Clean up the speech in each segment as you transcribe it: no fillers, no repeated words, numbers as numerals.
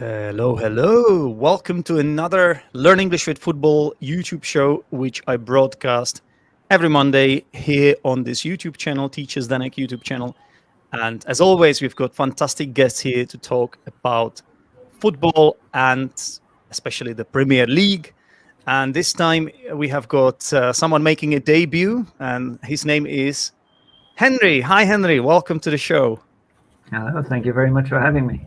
Hello, hello. Welcome to another Learn English with Football YouTube show, which I broadcast every Monday here on this YouTube channel, Teachers Danek YouTube channel. And as always, we've got fantastic guests here to talk about football and especially the Premier League. And this time we have got someone making a debut, and his name is Henry. Hi, Henry. Welcome to the show. Hello, thank you very much for having me.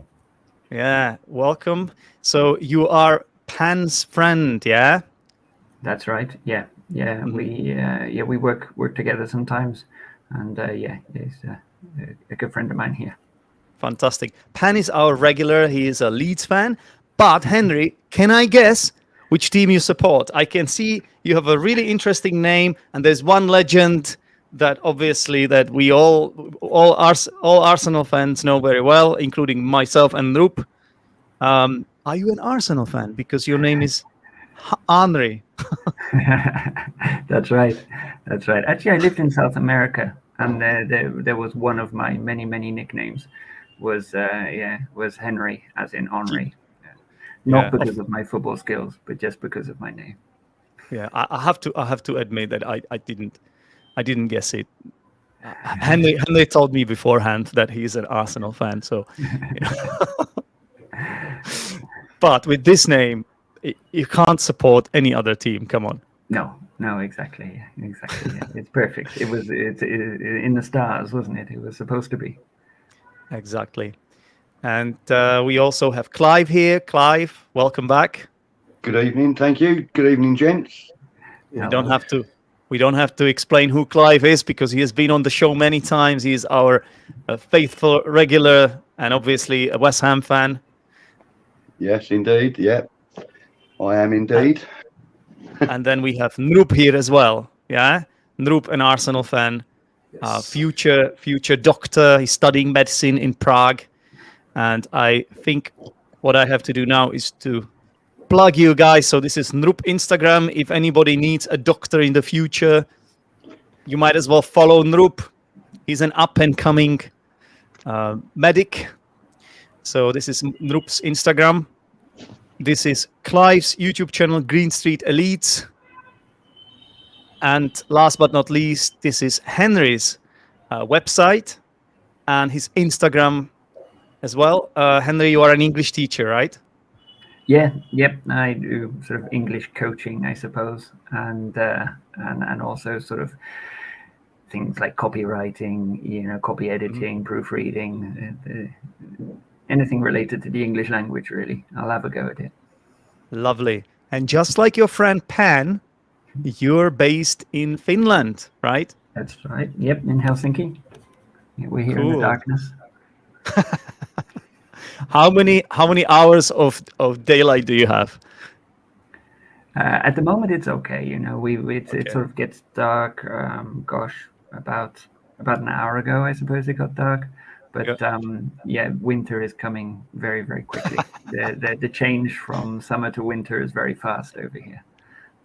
Yeah, welcome. So you are Pan's friend, yeah? That's right. Yeah. Mhm. We work together sometimes, and he's a good friend of mine here. Fantastic. Pan is our regular. He is a Leeds fan. But Henry, can I guess which team you support? I can see you have a really interesting name, and there's one legend that obviously that we all Arsenal fans know very well, including myself and Noop. Are you an Arsenal fan? Because your name is Henry. That's right. That's right. Actually, I lived in South America, and there was one of my many nicknames was Henry, as in Henri. Not Yeah, because of my football skills, but just because of my name. yeah. I have to admit that I didn't guess it. Henry told me beforehand that he's an Arsenal fan, so. But with this name, you can't support any other team. Come on. No, exactly. Yeah. It's perfect. It's in the stars, wasn't it? It was supposed to be. Exactly. And we also have Clive here. Clive, welcome back. Good evening, thank you. Good evening, gents. We don't have to. We don't have to explain who Clive is because he has been on the show many times. He is our faithful regular and obviously a West Ham fan. Yes, indeed. Yeah, I am indeed. And then we have Noop here as well. Yeah, Noop, an Arsenal fan, Yes. future doctor. He's studying medicine in Prague, and I think what I have to do now is to plug you guys. So this is Noop Instagram. If anybody needs a doctor in the future, you might as well follow Noop. He's an up and coming medic. So this is Noop's Instagram. This is Clive's YouTube channel, Greenstreet Elites. And last but not least, this is Henry's website and his Instagram as well. Henry, you are an English teacher, right? Yep. I do sort of English coaching, I suppose, and also sort of things like copywriting, copy editing, proofreading, anything related to the English language. Really, I'll have a go at it. Lovely. And just like your friend Pan, you're based in Finland, right? That's right. Yep, in Helsinki. We're here in the Cool. darkness. How many hours of daylight do you have? At the moment, it's okay. It Okay. sort of gets dark. About an hour ago, I suppose it got dark. But winter is coming very quickly. The change from summer to winter is very fast over here.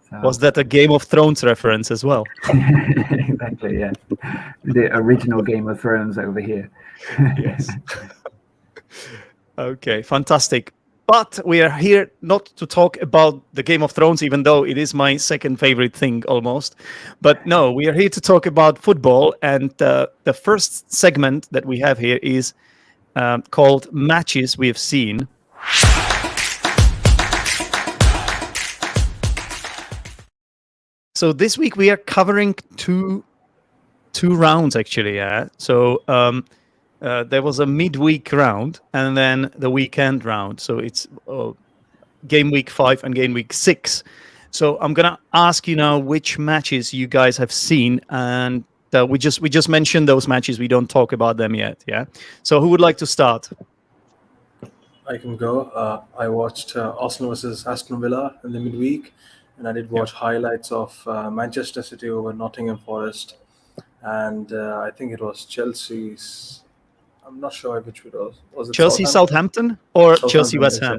So, Was that a Game of Thrones reference as well? exactly, yeah. The original Game of Thrones over here. Yes. Okay, fantastic. But we are here not to talk about the Game of Thrones, even though it is my second favorite thing almost. But no, we are here to talk about football. And the first segment that we have here is called Matches We Have Seen. So this week we are covering two rounds, actually. Yeah. So there was a midweek round and then the weekend round. So it's game week 5 and game week 6. So I'm gonna ask you now which matches you guys have seen, and we just mentioned those matches. We don't talk about them yet. Yeah. So who would like to start? I can go. I watched Arsenal versus Aston Villa in the midweek, and I did watch highlights of Manchester City over Nottingham Forest, and I think it was Chelsea's. I'm not sure which it was. Was it Chelsea, Southampton, or Chelsea, Southampton, West Ham?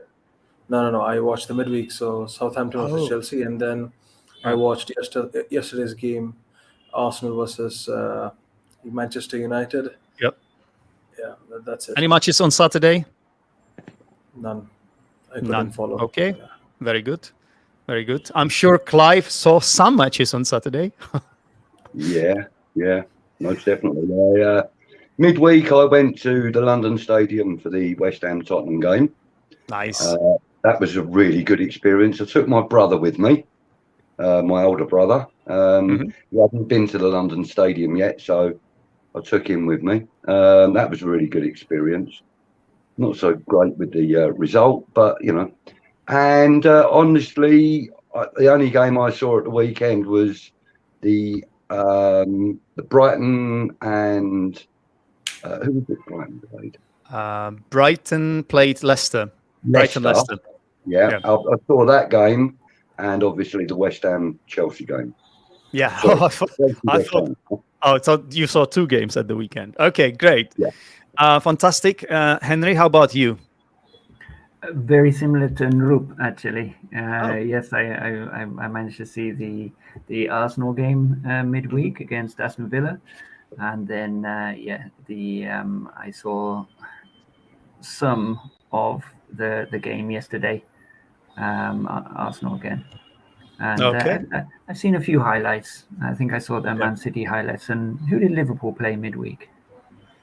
No. I watched the midweek, so Southampton versus Chelsea, and then I watched yesterday's game, Arsenal versus Manchester United. Yep. Yeah, that's it. Any matches on Saturday? None. I couldn't None. follow. Okay, Yeah. very good. Very good. I'm sure Clive saw some matches on Saturday. Yeah, most definitely. Midweek, I went to the London Stadium for the West Ham Tottenham game. Nice. That was a really good experience. I took my brother with me, my older brother. He hadn't been to the London Stadium yet, so I took him with me. That was a really good experience. Not so great with the result, but And honestly, the only game I saw at the weekend was the Brighton and who was it? Brighton played. Brighton played Leicester. Brighton, Leicester. Yeah. I saw that game, and obviously the West Ham Chelsea game. Yeah. Sorry, I thought you saw two games at the weekend. Okay, great. Yeah. Fantastic. Henry, how about you? Very similar to Nrup, actually. Oh. Yes, I managed to see the Arsenal game midweek against Aston Villa, and then I saw some of the game yesterday, Arsenal again, and Okay. I've seen a few highlights. I think I saw the Man City highlights. And who did Liverpool play midweek?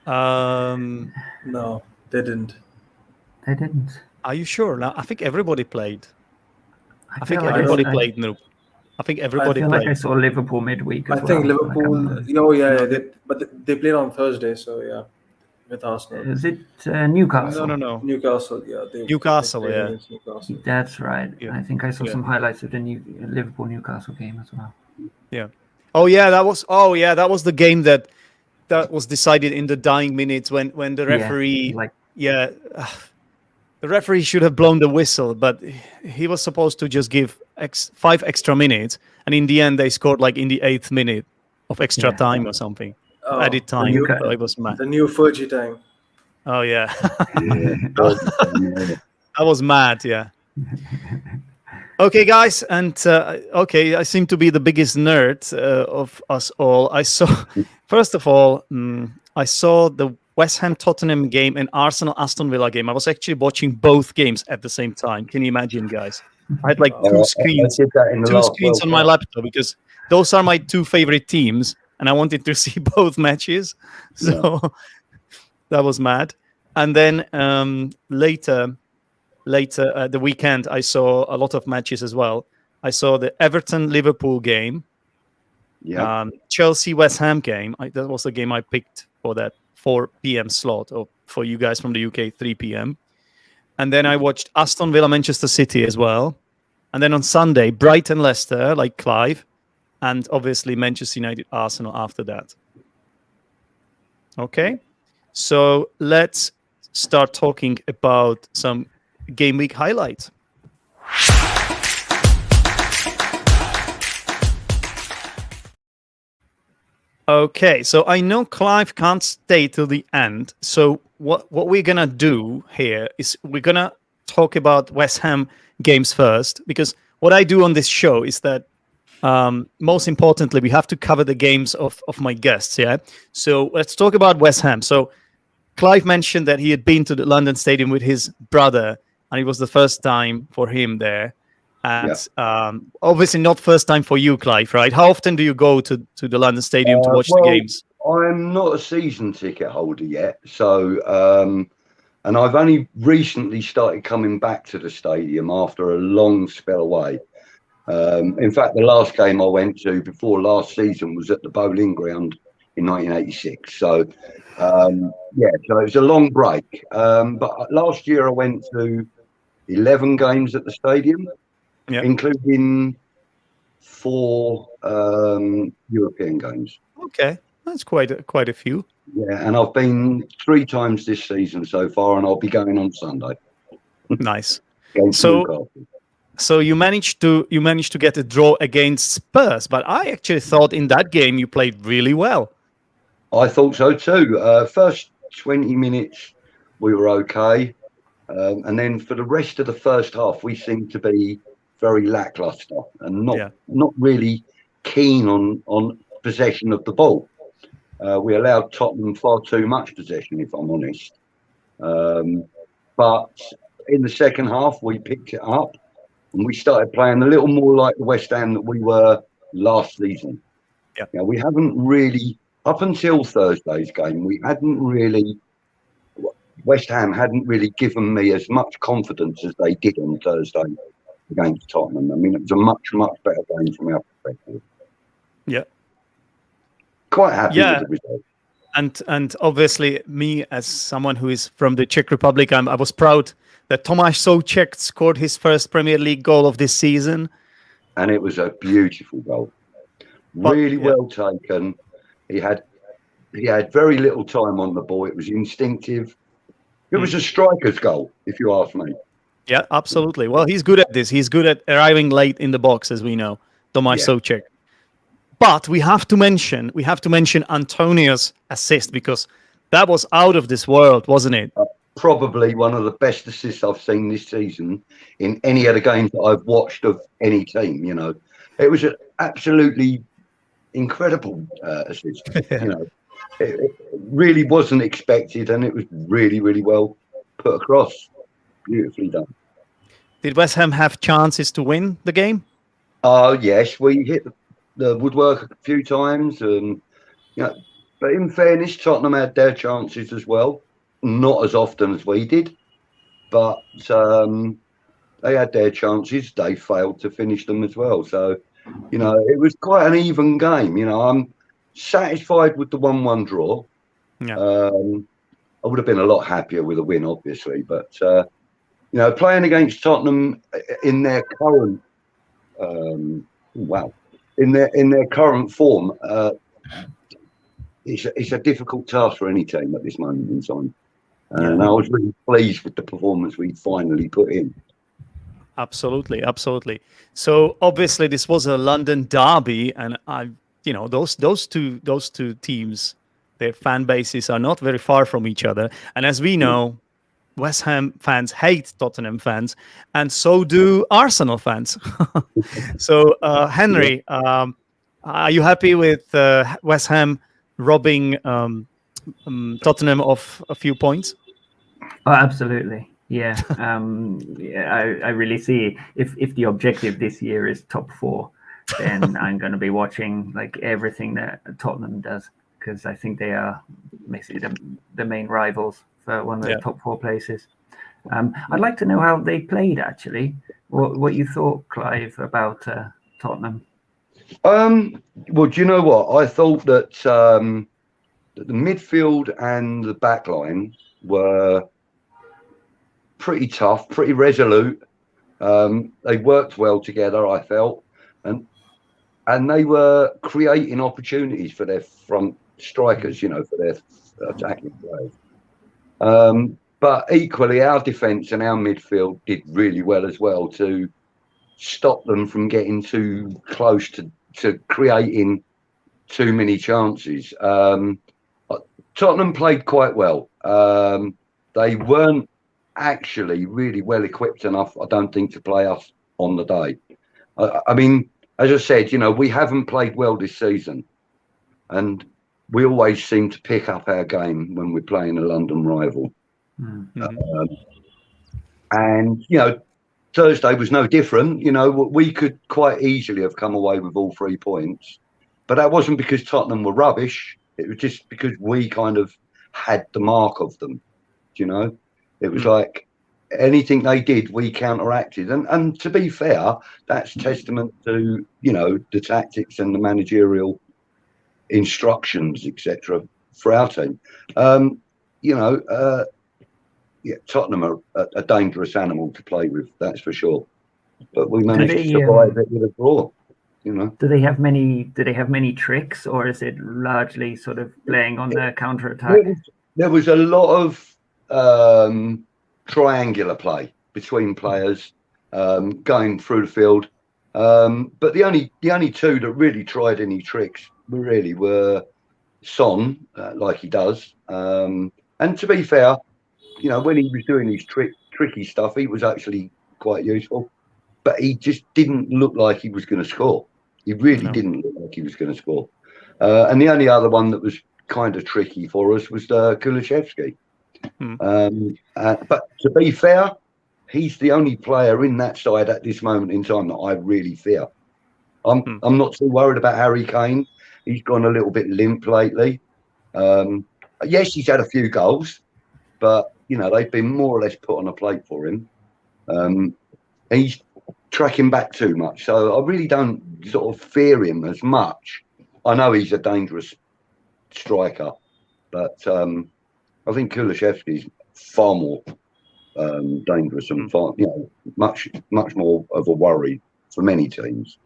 No, they didn't. They didn't. Are you sure? No, I think everybody played. I think feel like everybody played. No, I think everybody I feel played. like I saw Liverpool midweek as I think well. Liverpool. But they played on Thursday, so yeah, with Arsenal. Is it Newcastle? No. Newcastle, yeah. Newcastle, they played yeah. against Newcastle. That's right. Yeah. I think I saw some highlights of the Liverpool Newcastle game as well. Yeah. Oh yeah, that was the game that was decided in the dying minutes when the referee the referee should have blown the whistle, but he was supposed to just give 5 extra minutes, and in the end they scored like in the 8th minute of extra time or something. Added time. It was mad. The new Fergie time. Oh yeah. Yeah. That was mad, yeah. Okay, guys, and I seem to be the biggest nerd of us all. First of all, I saw the West Ham Tottenham game and Arsenal Aston Villa game. I was actually watching both games at the same time. Can you imagine, guys? I had like two screens on my laptop because those are my two favorite teams, and I wanted to see both matches. So that was mad. And then later the weekend, I saw a lot of matches as well. I saw the Everton-Liverpool game, Chelsea-West Ham game. That was the game I picked for that 4 p.m. slot, or for you guys from the UK, 3 p.m. And then I watched Aston Villa-Manchester City as well. And then on Sunday, Brighton-Leicester, like Clive, and obviously Manchester United-Arsenal after that. Okay, so let's start talking about some game week highlights. Okay, so I know Clive can't stay till the end. So what we're gonna do here is we're gonna talk about West Ham games first, because what I do on this show is that most importantly we have to cover the games of my guests. Yeah, so let's talk about West Ham. So Clive mentioned that he had been to the London Stadium with his brother, and it was the first time for him there. And obviously not first time for you, Clive, right? How often do you go to the London Stadium to watch the games? I'm not a season ticket holder yet, so and I've only recently started coming back to the stadium after a long spell away. In fact, the last game I went to before last season was at the Bowling Ground in 1986. So so it was a long break. But last year I went to 11 games at the stadium, including 4 European games. Okay, that's quite a few. Yeah, and I've been 3 times this season so far, and I'll be going on Sunday. Nice. So you managed to get a draw against Spurs, but I actually thought in that game you played really well. I thought so too. First 20 minutes we were okay, and then for the rest of the first half we seemed to be very lackluster and not really keen on possession of the ball. We allowed Tottenham far too much possession, if I'm honest. But in the second half, we picked it up and we started playing a little more like the West Ham that we were last season. Yeah. You know, we haven't really, up until Thursday's game, West Ham hadn't really given me as much confidence as they did on Thursday against Tottenham. I mean, it was a much, much better game from our perspective. Yeah. Quite happy with the result. And obviously, me as someone who is from the Czech Republic, I was proud that Tomáš Souček scored his first Premier League goal of this season. And it was a beautiful goal. Really well taken. He had very little time on the ball. It was instinctive. It was a striker's goal, if you ask me. Yeah, absolutely. Well, he's good at this. He's good at arriving late in the box, as we know, Tomáš Souček. But we have to mention Antonio's assist, because that was out of this world, wasn't it? Probably one of the best assists I've seen this season in any of the games that I've watched of any team. You know, it was an absolutely incredible assist. You know, it really wasn't expected, and it was really, really well put across. Beautifully done. Did West Ham have chances to win the game? Yes, we hit the woodwork a few times, and but in fairness, Tottenham had their chances as well. Not as often as we did, but they had their chances. They failed to finish them as well. So, it was quite an even game. I'm satisfied with the 1-1 draw. Yeah. I would have been a lot happier with a win, obviously, but playing against Tottenham in their current in their current form, it's a difficult task for any team at this moment in time. And I was really pleased with the performance we finally put in. Absolutely. So obviously this was a London derby, and those two teams, their fan bases are not very far from each other. And as we know, West Ham fans hate Tottenham fans, and so do Arsenal fans. So, Henry, are you happy with West Ham robbing Tottenham of a few points? Oh, absolutely. Yeah. I really see if the objective this year is top 4, then I'm going to be watching like everything that Tottenham does, because I think they are basically the main rivals for one of the top 4 places. I'd like to know how they played, actually. What you thought, Clive, about Tottenham? Well, do you know what? I thought that the midfield and the back line were pretty tough, pretty resolute. They worked well together, I felt, and they were creating opportunities for their front strikers, for their attacking players. But equally, our defence and our midfield did really well as well to stop them from getting too close to creating too many chances. Tottenham played quite well. They weren't actually really well equipped enough, I don't think, to play us on the day. I mean, as I said, we haven't played well this season, and we always seem to pick up our game when we're playing a London rival. Mm-hmm. And Thursday was no different. We could quite easily have come away with all 3 points, but that wasn't because Tottenham were rubbish. It was just because we kind of had the mark of them. It was like anything they did, we counteracted. And to be fair, that's testament to the tactics and the managerial instructions, etc., for our team. Tottenham are a dangerous animal to play with, that's for sure. But we managed to survive it with a draw. Do they have many tricks, or is it largely sort of playing on the counter attack? There was a lot of triangular play between players going through the field. But the only two that really tried any tricks were Son, like he does. And to be fair, when he was doing his tricky stuff, he was actually quite useful. But he just didn't look like he was going to score. He really didn't look like he was going to score. And the only other one that was kind of tricky for us was Kulusevski. But to be fair, he's the only player in that side at this moment in time that I really fear. I'm not too worried about Harry Kane. He's gone a little bit limp lately. Yes, he's had a few goals, but they've been more or less put on a plate for him. He's tracking back too much, so I really don't sort of fear him as much. I know he's a dangerous striker, but I think Kulishevsky's far more dangerous and far, much more of a worry for many teams.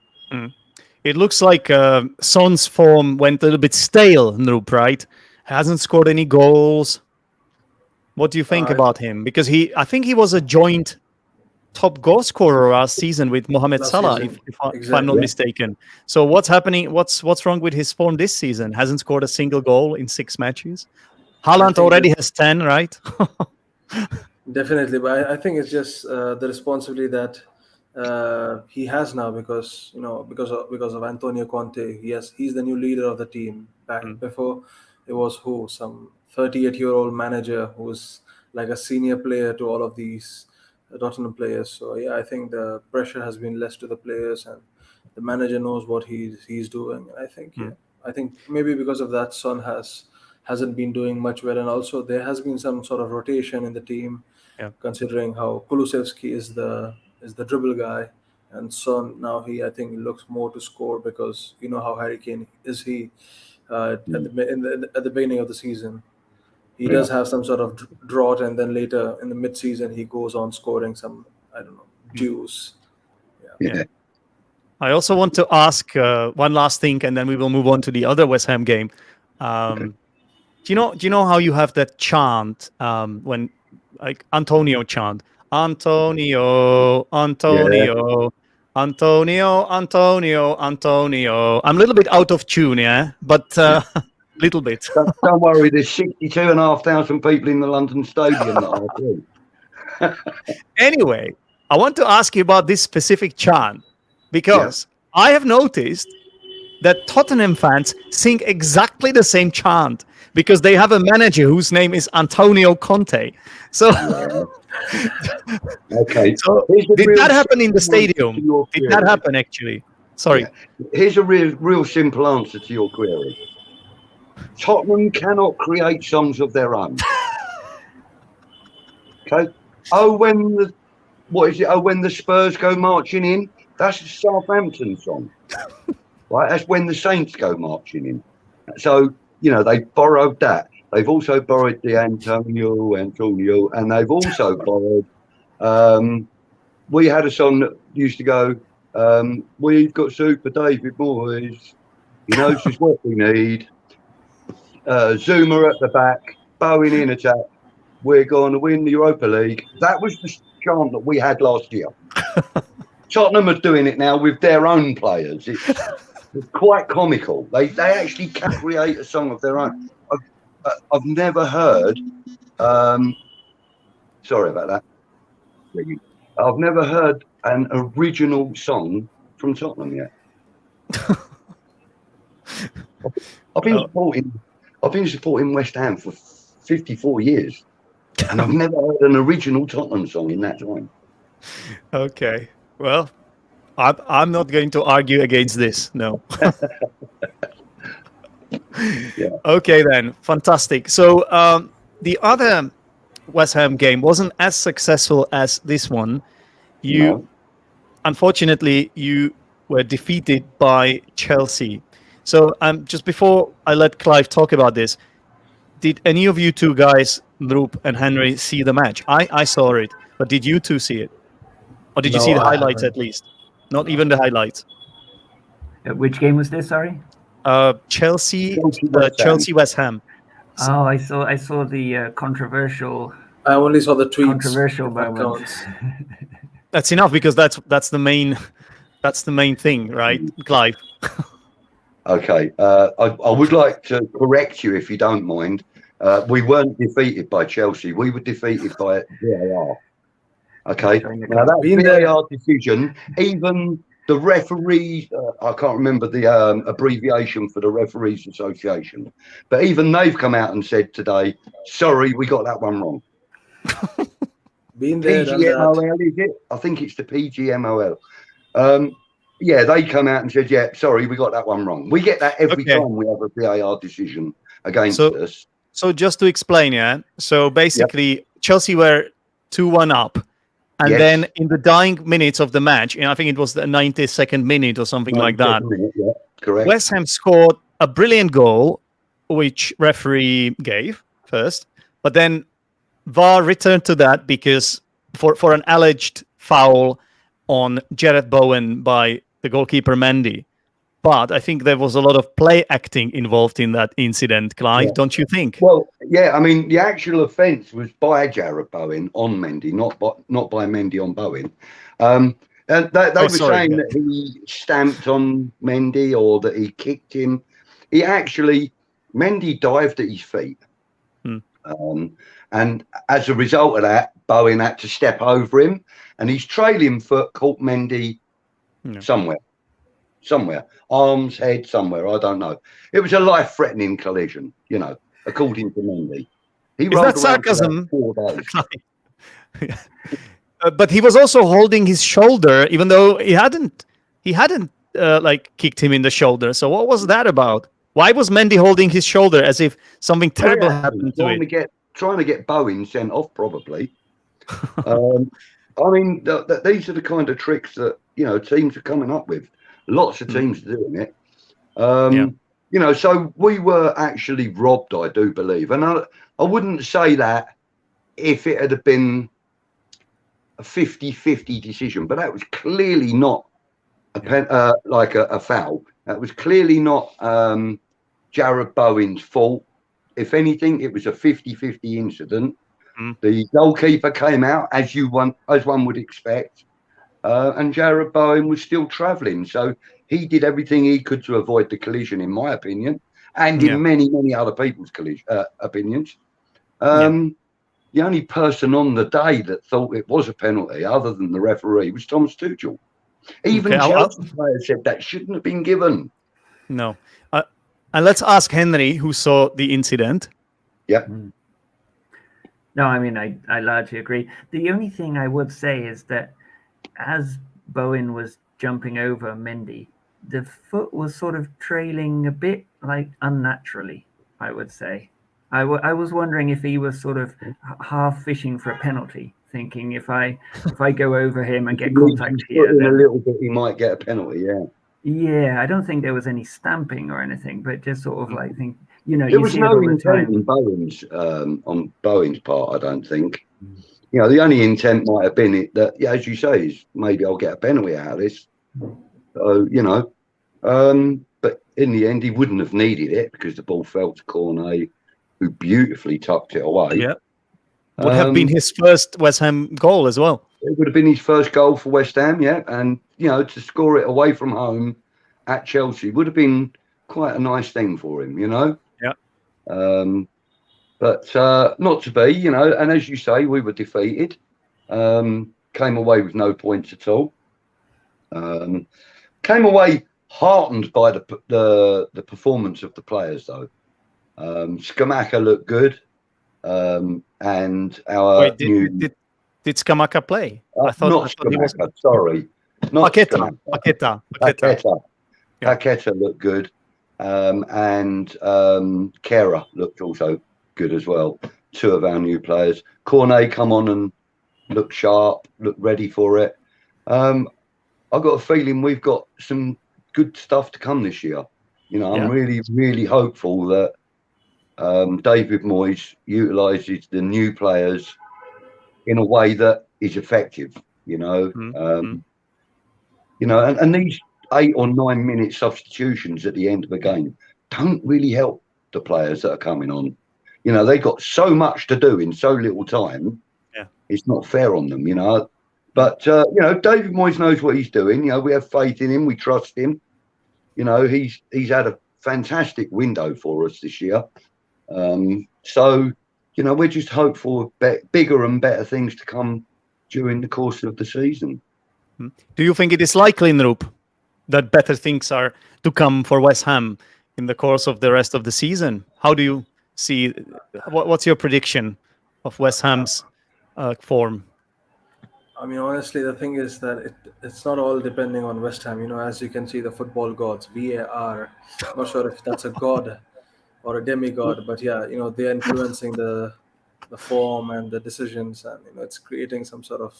It looks like Son's form went a little bit stale, Noop, right? Hasn't scored any goals. What do you think about him? Because I think he was a joint top goal scorer last season with Mohamed Salah, if I'm not mistaken. So what's happening? What's wrong with his form this season? Hasn't scored a single goal in 6 matches. Haaland already has 10, right? Definitely, but I think it's just the responsibility that he has now because of Antonio Conte. He's the new leader of the team. Before it was some 38-year-old manager who was like a senior player to all of these Tottenham players. So I think the pressure has been less to the players, and the manager knows what he's doing. I think maybe because of that, Son hasn't been doing much well, and also there has been some sort of rotation in the team, considering how Kulusevski is the dribble guy, and Son now I think looks more to score because how Harry Kane is at the beginning of the season. He does have some sort of drought, and then later in the mid-season he goes on scoring some juice. Yeah. I also want to ask one last thing, and then we will move on to the other West Ham game. Do you know how you have that chant when like Antonio chant? Antonio. I'm a little bit out of tune, but little bit. Don't worry, there's 62,500 people in the London Stadium that I do. Anyway, I want to ask you about this specific chant because I have noticed that Tottenham fans sing exactly the same chant because they have a manager whose name is Antonio Conte. So, okay. So did that happen in the stadium? Did that happen actually? Sorry. Yeah. Here's a real simple answer to your query. Tottenham cannot create songs of their own. Okay. When the Spurs go marching in, that's a Southampton song. Right? That's when the Saints go marching in. So, they borrowed that. They've also borrowed the Antonio, and they've also borrowed. We had a song that used to go, we've got Super David Moyes. He knows just what we need. Zuma at the back, Bowen in attack. We're going to win the Europa League. That was the chant that we had last year. Tottenham are doing it now with their own players. It's quite comical. They actually can create a song of their own. I've never heard. Sorry about that. I've never heard an original song from Tottenham yet. I've been supporting West Ham for 54 years, and I've never heard an original Tottenham song in that time. Okay, well, I'm not going to argue against this. No. Okay, then, fantastic. So the other West Ham game wasn't as successful as this one. Unfortunately, you were defeated by Chelsea. So just before I let Clive talk about this, did any of you two guys, Roop and Henry, see the match? I saw it, but did you two see it? Or did you see the highlights at least? Not even the highlights. Which game was this? Sorry. Chelsea West Ham. Oh, I saw the controversial. I only saw the tweets. Controversial moments. That's enough because that's the main thing, right, Clive? Okay, I would like to correct you if you don't mind. We weren't defeated by Chelsea. We were defeated by VAR. Okay, now that VAR decision, even the referees, I can't remember the abbreviation for the Referees Association, but even they've come out and said today, sorry, we got that one wrong. Been there, done that. PGMOL, is it? I think it's the PGMOL. Yeah, they come out and said, yeah, sorry, we got that one wrong. We get that every time we have a VAR decision against us. So just to explain, so basically Chelsea were 2-1 up. And then in the dying minutes of the match, I think it was the 92nd minute or something like that, correct. West Ham scored a brilliant goal, which referee gave first. But then VAR returned to that because for an alleged foul on Jarrett Bowen by the goalkeeper Mendy. But I think there was a lot of play acting involved in that incident, Clive, don't you think? Well, yeah, I mean, the actual offence was by Jarrett Bowen on Mendy, not by Mendy on Bowen. And they were saying that he stamped on Mendy or that he kicked him. Mendy dived at his feet. And as a result of that, Bowen had to step over him, and his trailing foot caught Mendy somewhere, arms, head, somewhere. I don't know. It was a life-threatening collision, according to Mendy. Is that sarcasm? But he was also holding his shoulder, even though he hadn't kicked him in the shoulder. So what was that about? Why was Mendy holding his shoulder as if something terrible happened to it? Trying to get Bowen sent off, probably. I mean, these are the kind of tricks that teams are coming up with. Lots of teams are doing it. So we were actually robbed, I do believe, and I wouldn't say that if it had been a 50-50 decision, but that was clearly not a foul. That was clearly not Jarrett Bowen's fault. If anything, it was a 50-50 incident. The goalkeeper came out as one would expect, and Jarrett Bowen was still travelling. So he did everything he could to avoid the collision, in my opinion, and in many, many other people's opinions. The only person on the day that thought it was a penalty, other than the referee, was Thomas Tuchel. Even Chelsea players said that shouldn't have been given. No. And let's ask Henry, who saw the incident. Yeah. No, I mean, I largely agree. The only thing I would say is that as Bowen was jumping over Mendy, the foot was sort of trailing a bit unnaturally, I would say. I was wondering if he was sort of half fishing for a penalty, thinking if I go over him and get contact here, then a little bit, he might get a penalty. Yeah, I don't think there was any stamping or anything, but just sort of there was no intent in on Bowen's part, I don't think. The only intent might have been that, as you say, is maybe I'll get a penalty out of this. So, but in the end, he wouldn't have needed it because the ball fell to Cornet, who beautifully tucked it away. Yeah. Would have been his first West Ham goal as well. It would have been his first goal for West Ham, and to score it away from home at Chelsea would have been quite a nice thing for him, but not to be, and as you say, we were defeated, came away with no points at all, came away heartened by the performance of the players, though. Skamaka looked good, and our did Skamaka play? I thought he was. Sorry, not Paqueta. Paqueta looked good, and Kera looked also good as well. Two of our new players. Cornet come on and looked sharp, looked ready for it. I've got a feeling we've got some good stuff to come this year. I'm really, really hopeful that David Moyes utilises the new players in a way that is effective. And these 8 or 9 minute substitutions at the end of the game don't really help the players that are coming on. They got so much to do in so little time. It's not fair on them, But David Moyes knows what he's doing. We have faith in him. We trust him. He's had a fantastic window for us this year. So we're just hopeful of bigger and better things to come during the course of the season. Do you think it is likely, Nrup, that better things are to come for West Ham in the course of the rest of the season? How do you see? What's your prediction of West Ham's form? I mean, honestly, the thing is that it's not all depending on West Ham. As you can see, the football gods, VAR. Not sure if that's a god or a demigod, but yeah, they're influencing the form and the decisions, and it's creating some sort of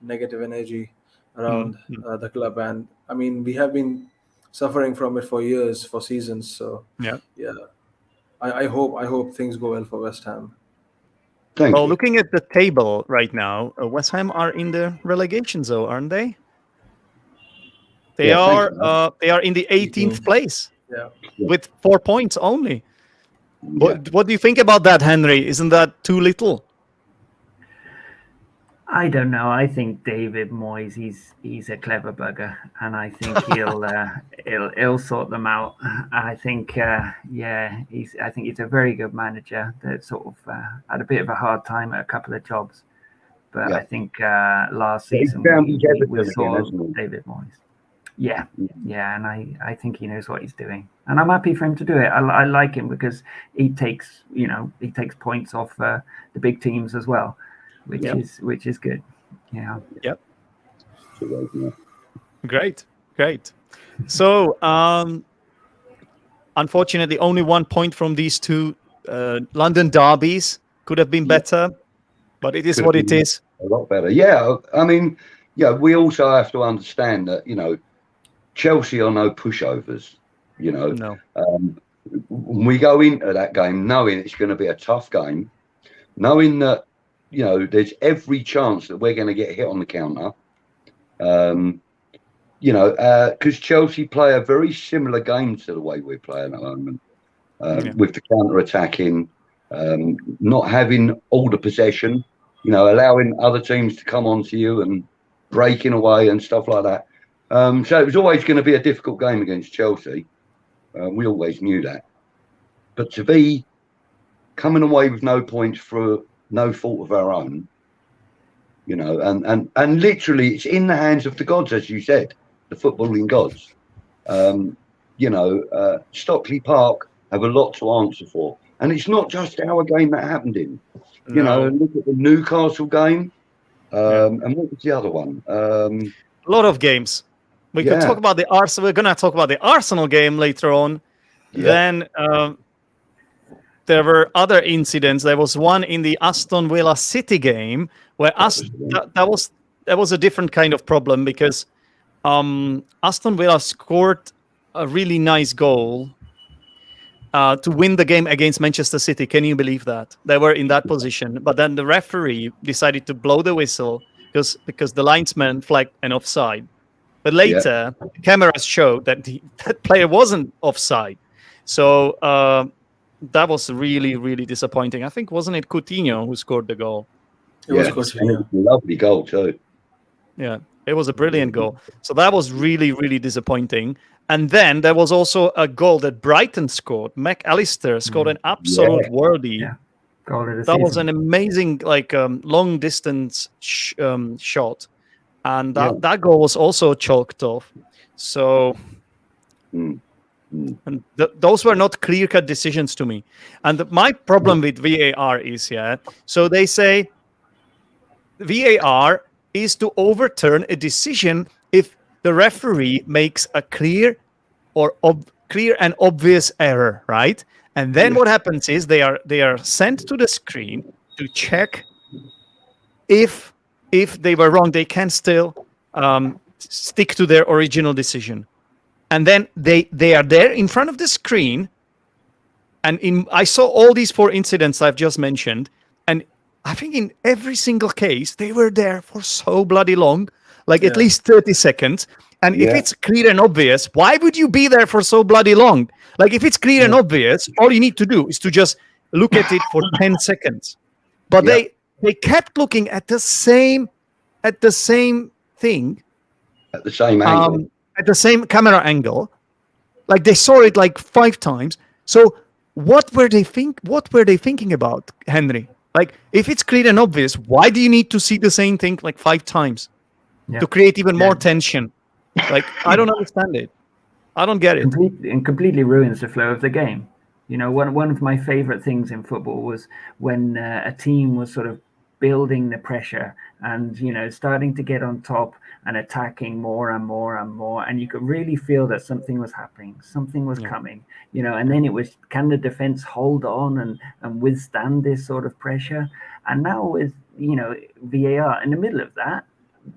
negative energy around the club. And I mean, we have been suffering from it for years, for seasons. So Yeah. yeah, I hope things go well for West Ham. Thank Well, you. looking at the table right now, West Ham are in the relegation zone, aren't they? They Yeah, are. thanks, man. They are in the 18th place Yeah. with 4 points only. Yeah. What do you think about that, Henry? Isn't that too little? I don't know. I think David Moyes, he's a clever bugger, and I think he'll sort them out. I think I think he's a very good manager that sort of had a bit of a hard time at a couple of jobs, but Yeah. I think last Yeah, he's season found his we Everton saw again, hasn't he? David Moyes. Yeah, and I think he knows what he's doing, and I'm happy for him to do it. I like him because he takes points off the big teams as well, which is good. Yeah. Yep. So, yeah. Great. So, unfortunately, only 1 point from these two London derbies. Could have been better, but it is Could what have it been is. a lot better. Yeah, I mean, we also have to understand that Chelsea are no pushovers. No. We go into that game knowing it's going to be a tough game, knowing that there's every chance that we're going to get hit on the counter. Because Chelsea play a very similar game to the way we're playing at the moment, with the counter attacking, not having all the possession, allowing other teams to come onto you and breaking away and stuff like that. So it was always going to be a difficult game against Chelsea. We always knew that. But to be coming away with no points for no fault of our own, and literally it's in the hands of the gods, as you said, the footballing gods. Stockley Park have a lot to answer for. And it's not just our game that happened in. Look at the Newcastle game. And what was the other one? A lot of games. We could talk about the Arsenal. We're going to talk about the Arsenal game later on. Yeah. Then there were other incidents. There was one in the Aston Villa City game where that was a different kind of problem because Aston Villa scored a really nice goal to win the game against Manchester City. Can you believe that? They were in that position, but then the referee decided to blow the whistle because the linesman flagged an offside. But later, cameras showed that that player wasn't offside. So that was really, really disappointing. I think, wasn't it Coutinho who scored the goal? It was Coutinho. Lovely goal too. Yeah, it was a brilliant goal. So that was really, really disappointing. And then there was also a goal that Brighton scored. McAllister scored an absolute worldie. Goal of the That was season. an amazing, long distance shot. And that goal was also chalked off. So, and those were not clear-cut decisions to me. And my problem with VAR is, so they say VAR is to overturn a decision if the referee makes a clear and obvious error, right? And then what happens is they are sent to the screen to check if they were wrong. They can still stick to their original decision, and then they are there in front of the screen. And I saw all these 4 incidents I've just mentioned, and I think in every single case they were there for so bloody long, at least 30 seconds. And if it's clear and obvious, why would you be there for so bloody long? If it's clear and obvious, all you need to do is to just look at it for 10 seconds. But they kept looking at the same thing. At the same angle. At the same camera angle. They saw it 5 times. So what were they thinking about, Henry? If it's clear and obvious, why do you need to see the same thing 5 times? To create even more tension? I don't understand it. I don't get it. Completely ruins the flow of the game. One of my favorite things in football was when a team was sort of building the pressure and, you know, starting to get on top and attacking more and more and more. And you could really feel that something was happening, something was coming, you know, and then it was, can the defense hold on and withstand this sort of pressure? And now with, you know, VAR in the middle of that,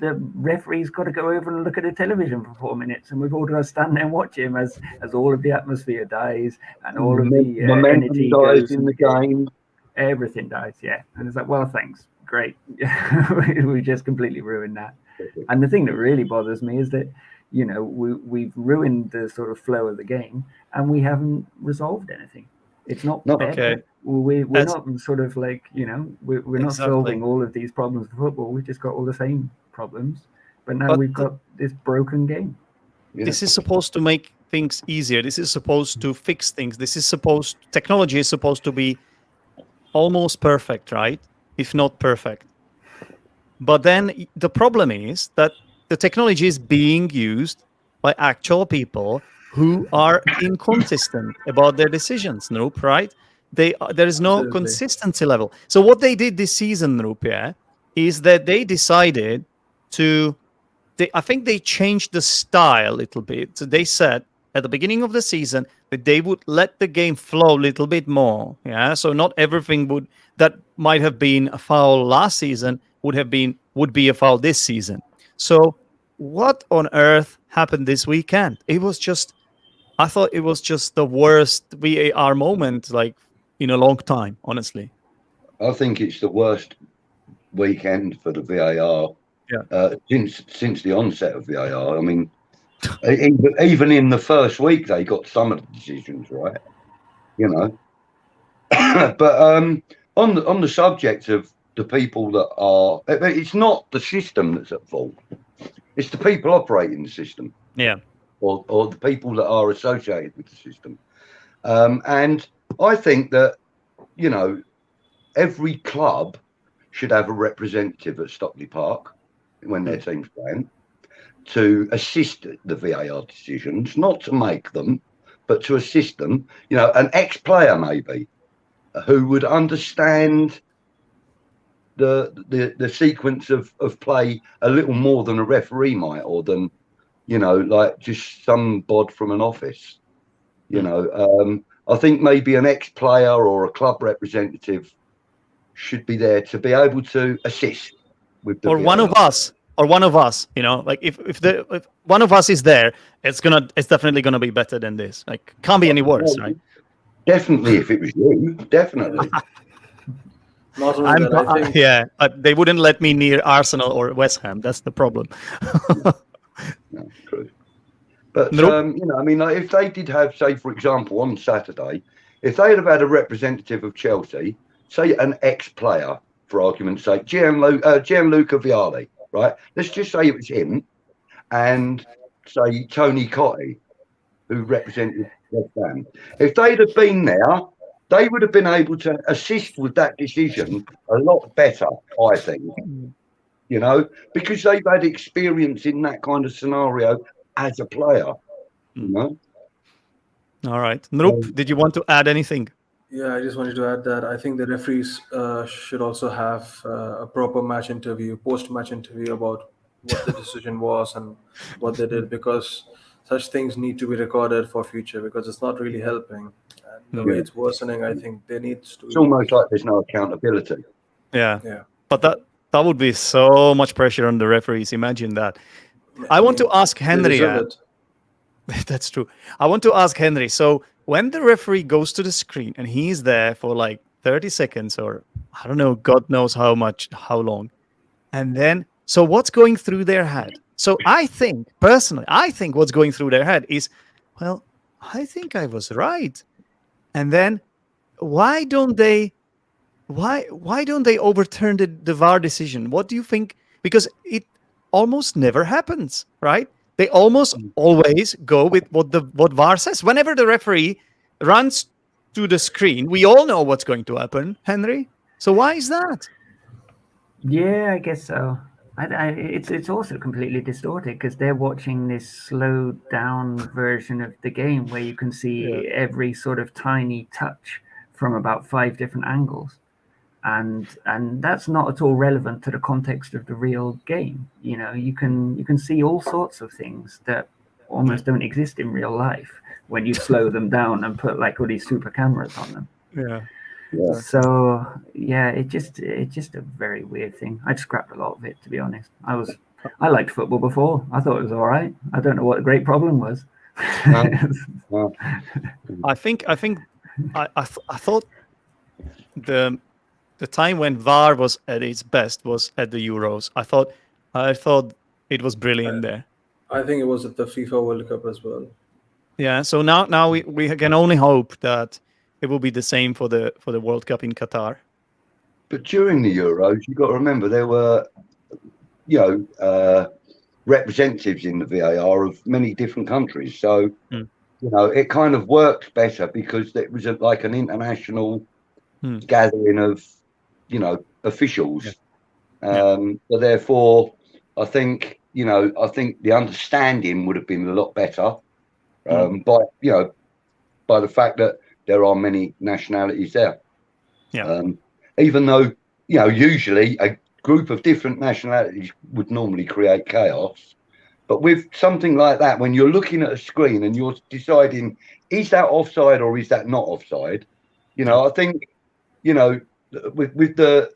the referee's got to go over and look at the television for 4 minutes, and we've all got to stand there and watch him as all of the atmosphere dies and all of the energy dies in the game. Everything dies, yeah. And it's like, well, thanks, great. We just completely ruined that. And the thing that really bothers me is that, you know, we've ruined the sort of flow of the game, and we haven't resolved anything. It's not better. Okay. We're not sort of like, you know, we're not solving all of these problems of football. We've just got all the same problems, but now we've got this broken game. This is supposed to make things easier. This is supposed to fix things. Technology is supposed to be almost perfect, right? If not perfect. But then the problem is that the technology is being used by actual people who are inconsistent about their decisions, Noop, right? There is no consistency level. So what they did this season, Noop, is that they decided I think they changed the style a little bit. So they said at the beginning of the season that they would let the game flow a little bit more. Yeah. So not everything that might have been a foul last season would be a foul this season. So what on earth happened this weekend? I thought it was just the worst VAR moment like in a long time, honestly. I think it's the worst weekend for the VAR since the onset of VAR. I mean, even in the first week, they got some of the decisions right, you know. But on the subject of the people that are, it's not the system that's at fault. It's the people operating the system. Yeah. Or the people that are associated with the system. And I think that, you know, every club should have a representative at Stockley Park when their team's playing to assist the VAR decisions, not to make them, but to assist them. You know, an ex-player maybe who would understand the sequence of play a little more than a referee might, or than, you know, like just some bod from an office. You know, I think maybe an ex-player or a club representative should be there to be able to assist with the or VAR. one of us, you know, like if one of us is there, it's definitely gonna be better than this. Like, can't be any worse, right? Definitely, if it was you, definitely. Not only that, I think, they wouldn't let me near Arsenal or West Ham. That's the problem. No, true. But Nope. you know, I mean, like, if they did have, say, for example, on Saturday, if they had have had a representative of Chelsea, say an ex-player, for argument's sake, Gianluca Vialli, right? Let's just say it was him, and say Tony Cottee, who represented West Ham. If they'd have been there, they would have been able to assist with that decision a lot better, I think. You know, because they've had experience in that kind of scenario as a player. You know. All right, Noop, did you want to add anything? yeah, I just wanted to add that I think the referees should also have a proper match interview, post-match interview about what the decision was and what they did, because such things need to be recorded for future, because it's not really helping. And the way it's worsening, I think there needs to It's almost like there's no accountability. Yeah. But that would be so much pressure on the referees. Imagine that. I want to ask Henry. That's true. I want to ask Henry. So when the referee goes to the screen and he's there for like 30 seconds or I don't know, God knows how long. And then, so what's going through their head? So I think what's going through their head is, well, I think I was right. And then why don't they overturn the VAR decision? What do you think? Because it almost never happens, right? They almost always go with what VAR says. Whenever the referee runs to the screen, we all know what's going to happen, Henry. So why is that? Yeah, I guess so. It's also completely distorted because they're watching this slowed down version of the game where you can see every sort of tiny touch from about 5 different angles. and that's not at all relevant to the context of the real game. You know, you can see all sorts of things that almost don't exist in real life when you slow them down and put like all these super cameras on them. Yeah. Yeah. So yeah, it's just a very weird thing. I'd scrapped a lot of it, to be honest. I liked football before. I thought it was all right. I don't know what the great problem was. Well, I thought the time when VAR was at its best was at the Euros. I thought it was brilliant there. I think it was at the FIFA World Cup as well. Yeah. So now we can only hope that it will be the same for the World Cup in Qatar. but during the Euros, you've got to remember there were, representatives in the VAR of many different countries. So, it kind of worked better because it was like an international gathering of, officials. So therefore, I think the understanding would have been a lot better by the fact that there are many nationalities there. Yeah. Even though, usually a group of different nationalities would normally create chaos. But with something like that, when you're looking at a screen and you're deciding, is that offside or is that not offside? I think, with the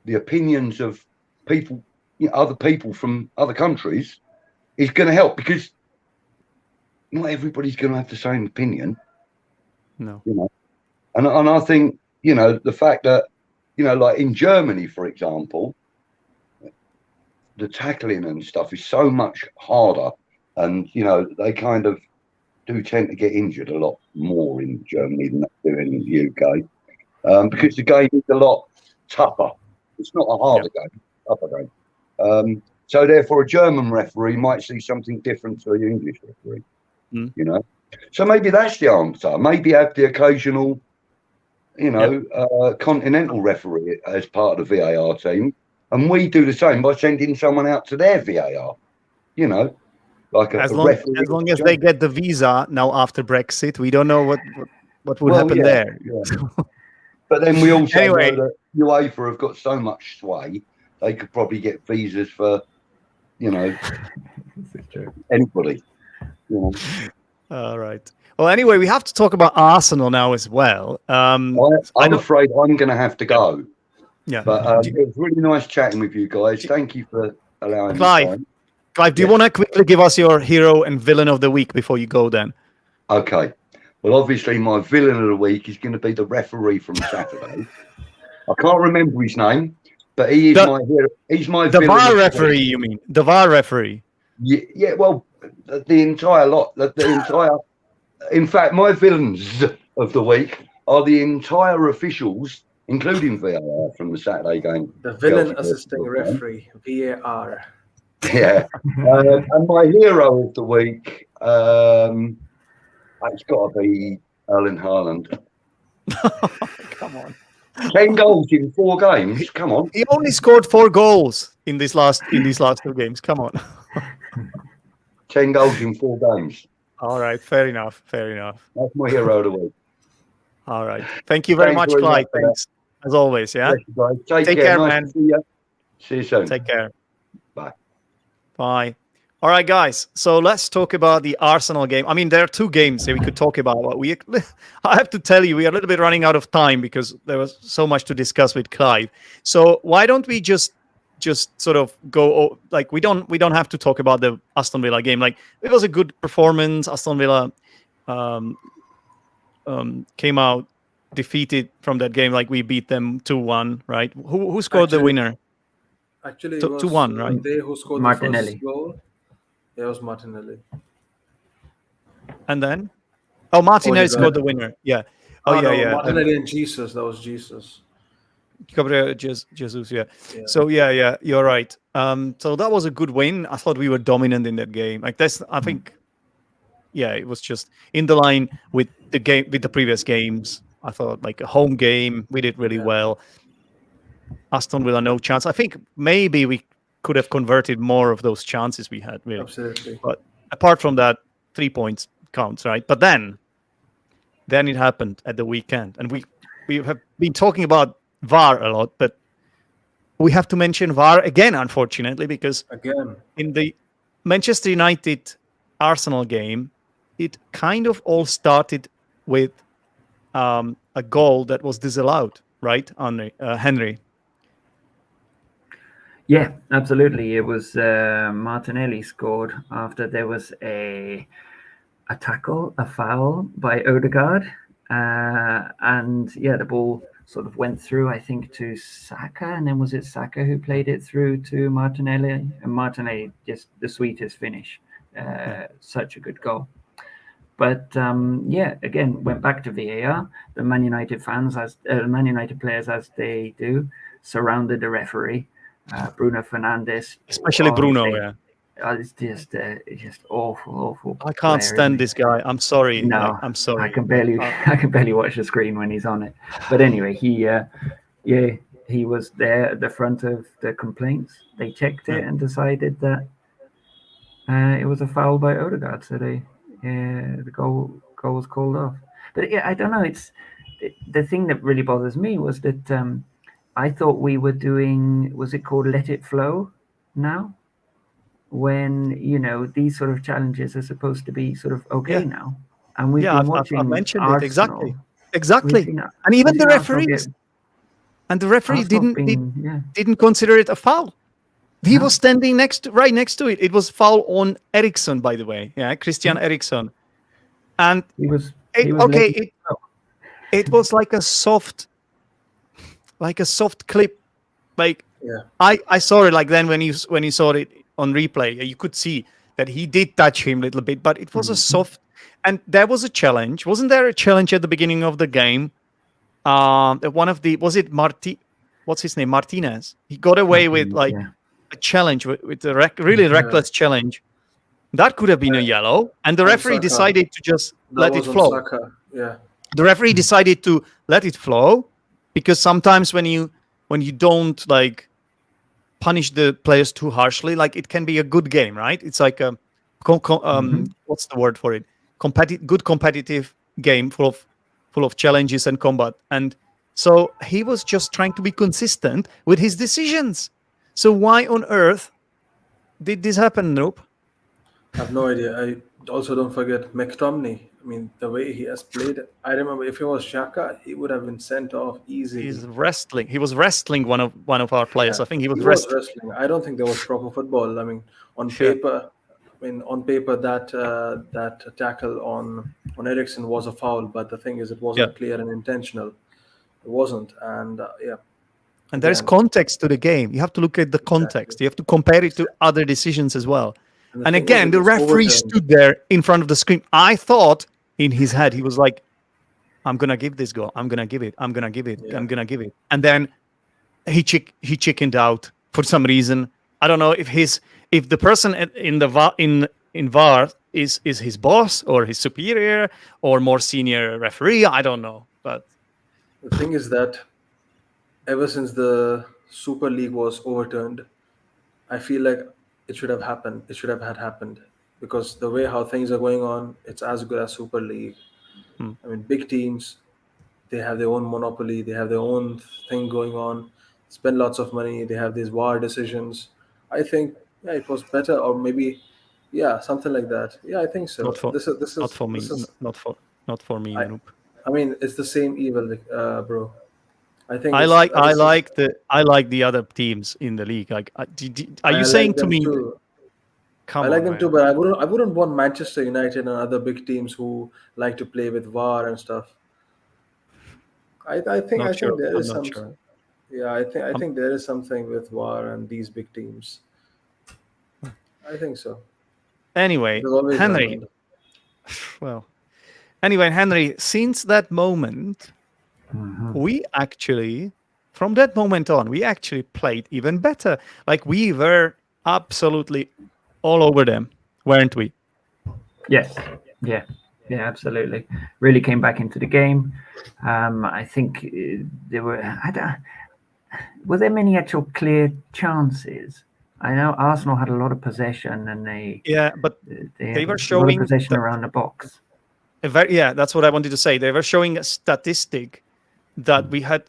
opinions of people, other people from other countries is going to help, because not everybody's going to have the same opinion. No. And I think, the fact that, like in Germany, for example, the tackling and stuff is so much harder. And, they kind of do tend to get injured a lot more in Germany than they do in the UK. Because the game is a lot tougher. It's not a harder game, tougher game. So therefore, a German referee might see something different to an English referee, So maybe that's the answer. Maybe have the occasional, continental referee as part of the VAR team. And we do the same by sending someone out to their VAR, like a referee. As long as they get the visa now after Brexit, we don't know what would happen there. Yeah. But then we also know Anyway. that UEFA have got so much sway, they could probably get visas for, anybody. All right. Well, anyway, we have to talk about Arsenal now as well. I'm afraid I'm going to have to go. Yeah. But it was really nice chatting with you guys. Thank you for allowing me time. Clive, do you want to quickly give us your hero and villain of the week before you go then? Okay. Well, obviously, my villain of the week is going to be the referee from Saturday. I can't remember his name, but he is my hero. He's my the villain. VAR referee, you mean? The VAR referee. Yeah, well, the entire lot. In fact, my villains of the week are the entire officials, including VAR from the Saturday game. The villain assisting referee, VAR. Yeah. And my hero of the week, it's got to be Erling Haaland. Come on. 10 goals in 4 games. Come on. He only scored 4 goals in these last 2 games. Come on. 10 goals in 4 games. All right. Fair enough. That's my hero of the week. All right. Thank you very much, Clive. Thanks. As always, yeah? Take care, nice man. See you soon. Take care. Bye. Bye. All right, guys. So let's talk about the Arsenal game. I mean, there are 2 games that we could talk about. I have to tell you, we are a little bit running out of time because there was so much to discuss with Clive. So why don't we just sort of go, like, we don't have to talk about the Aston Villa game. Like, it was a good performance. Aston Villa came out defeated from that game. Like, we beat them 2-1, right? Who scored the winner? Actually, it was 2-1, right? They who scored Martinelli. the first goal. It was Martinelli. And then? Oh, Martinelli scored the winner. Yeah. Yeah. Martinelli and Jesus. That was Jesus. Gabriel Jesus, yeah. So yeah, you're right. So that was a good win. I thought we were dominant in that game. Like that's, I think, yeah, it was just in the line with the game, with the previous games. I thought like a home game, we did really well. Aston Villa, no chance. I think maybe we could have converted more of those chances we had. Really. Absolutely. But apart from that, 3 points counts, right? But then it happened at the weekend, and we have been talking about VAR a lot, but we have to mention VAR again, unfortunately, because Again, in the Manchester United Arsenal game, it kind of all started with a goal that was disallowed, right, Henry? Yeah, absolutely. It was Martinelli scored after there was a tackle, a foul by Odegaard, and yeah, the ball sort of went through, I think, to Saka, and then was it Saka who played it through to Martinelli? And Martinelli, just the sweetest finish, such a good goal. But yeah, again, went back to VAR. The Man United fans, as Man United players, as they do, surrounded the referee, Bruno Fernandes. Especially Bruno, yeah. It's just awful. I can't player, stand isn't this guy. I'm sorry. he? No, Like, I'm sorry. I can barely watch the screen when he's on it. But anyway, he was there at the front of the complaints. They checked it and decided that it was a foul by Odegaard, so the goal was called off. But yeah, I don't know. It's the thing that really bothers me was that I thought we were doing, was it called Let It Flow now? When these sort of challenges are supposed to be sort of okay now, and we've been watching. I've mentioned Arsenal. it exactly, and even the referees. And the referee didn't consider it a foul. He was standing right next to it. It was foul on Eriksson, by the way. Yeah, Christian Eriksson. And he was okay. It was like a soft clip. Like I saw it like then when you saw it on replay, you could see that he did touch him a little bit, but it was a soft. And there was a challenge. Wasn't there a challenge at the beginning of the game? One of the what's his name? Martinez. He got away with a challenge with a really reckless challenge. That could have been a yellow, and the referee decided to just let it flow. Yeah. The referee decided to let it flow because sometimes when you don't like punish the players too harshly, like it can be a good game, right? It's like a what's the word for it? Good competitive game full of challenges and combat. And so he was just trying to be consistent with his decisions. So why on earth did this happen, Noop? I have no idea. I also don't forget McTominay. I mean, the way he has played. I remember if it was Xhaka, he would have been sent off easily. He was wrestling one of our players. Yeah, I think he was wrestling. I don't think there was proper football. I mean, on paper, that tackle on Eriksson was a foul, but the thing is, it wasn't clear and intentional. It wasn't, and And there's context to the game. You have to look at the context. Exactly. You have to compare it to other decisions as well. And the again, the referee stood there in front of the screen. I thought in his head, he was like, I'm going to give this goal. I'm going to give it. I'm going to give it. Yeah. I'm going to give it. And then he chickened out for some reason. I don't know if the person in VAR is his boss or his superior or more senior referee. I don't know. But the thing is that ever since the Super League was overturned, I feel like it should have happened. It should have happened because the way how things are going on, it's as good as Super League. I mean, big teams, they have their own monopoly. They have their own thing going on. Spend lots of money. They have these VAR decisions. I think, it was better, or maybe, something like that. Yeah, I think so. Not for me. Not for me. I mean, it's the same evil, bro. I think I like the other teams in the league. Like, are you saying to me? I like them too, but I wouldn't want Manchester United and other big teams who like to play with VAR and stuff. I think there is some. Sure. Yeah, I think there is something with VAR and these big teams. I think so. Anyway, Henry. Henry, since that moment, we actually, from that moment on, we actually played even better. Like we were absolutely all over them, weren't we? Yes. Yeah, absolutely. Really came back into the game. I think there were there many actual clear chances? I know Arsenal had a lot of possession, and they were showing possession around the box. That's what I wanted to say. They were showing a statistic that we had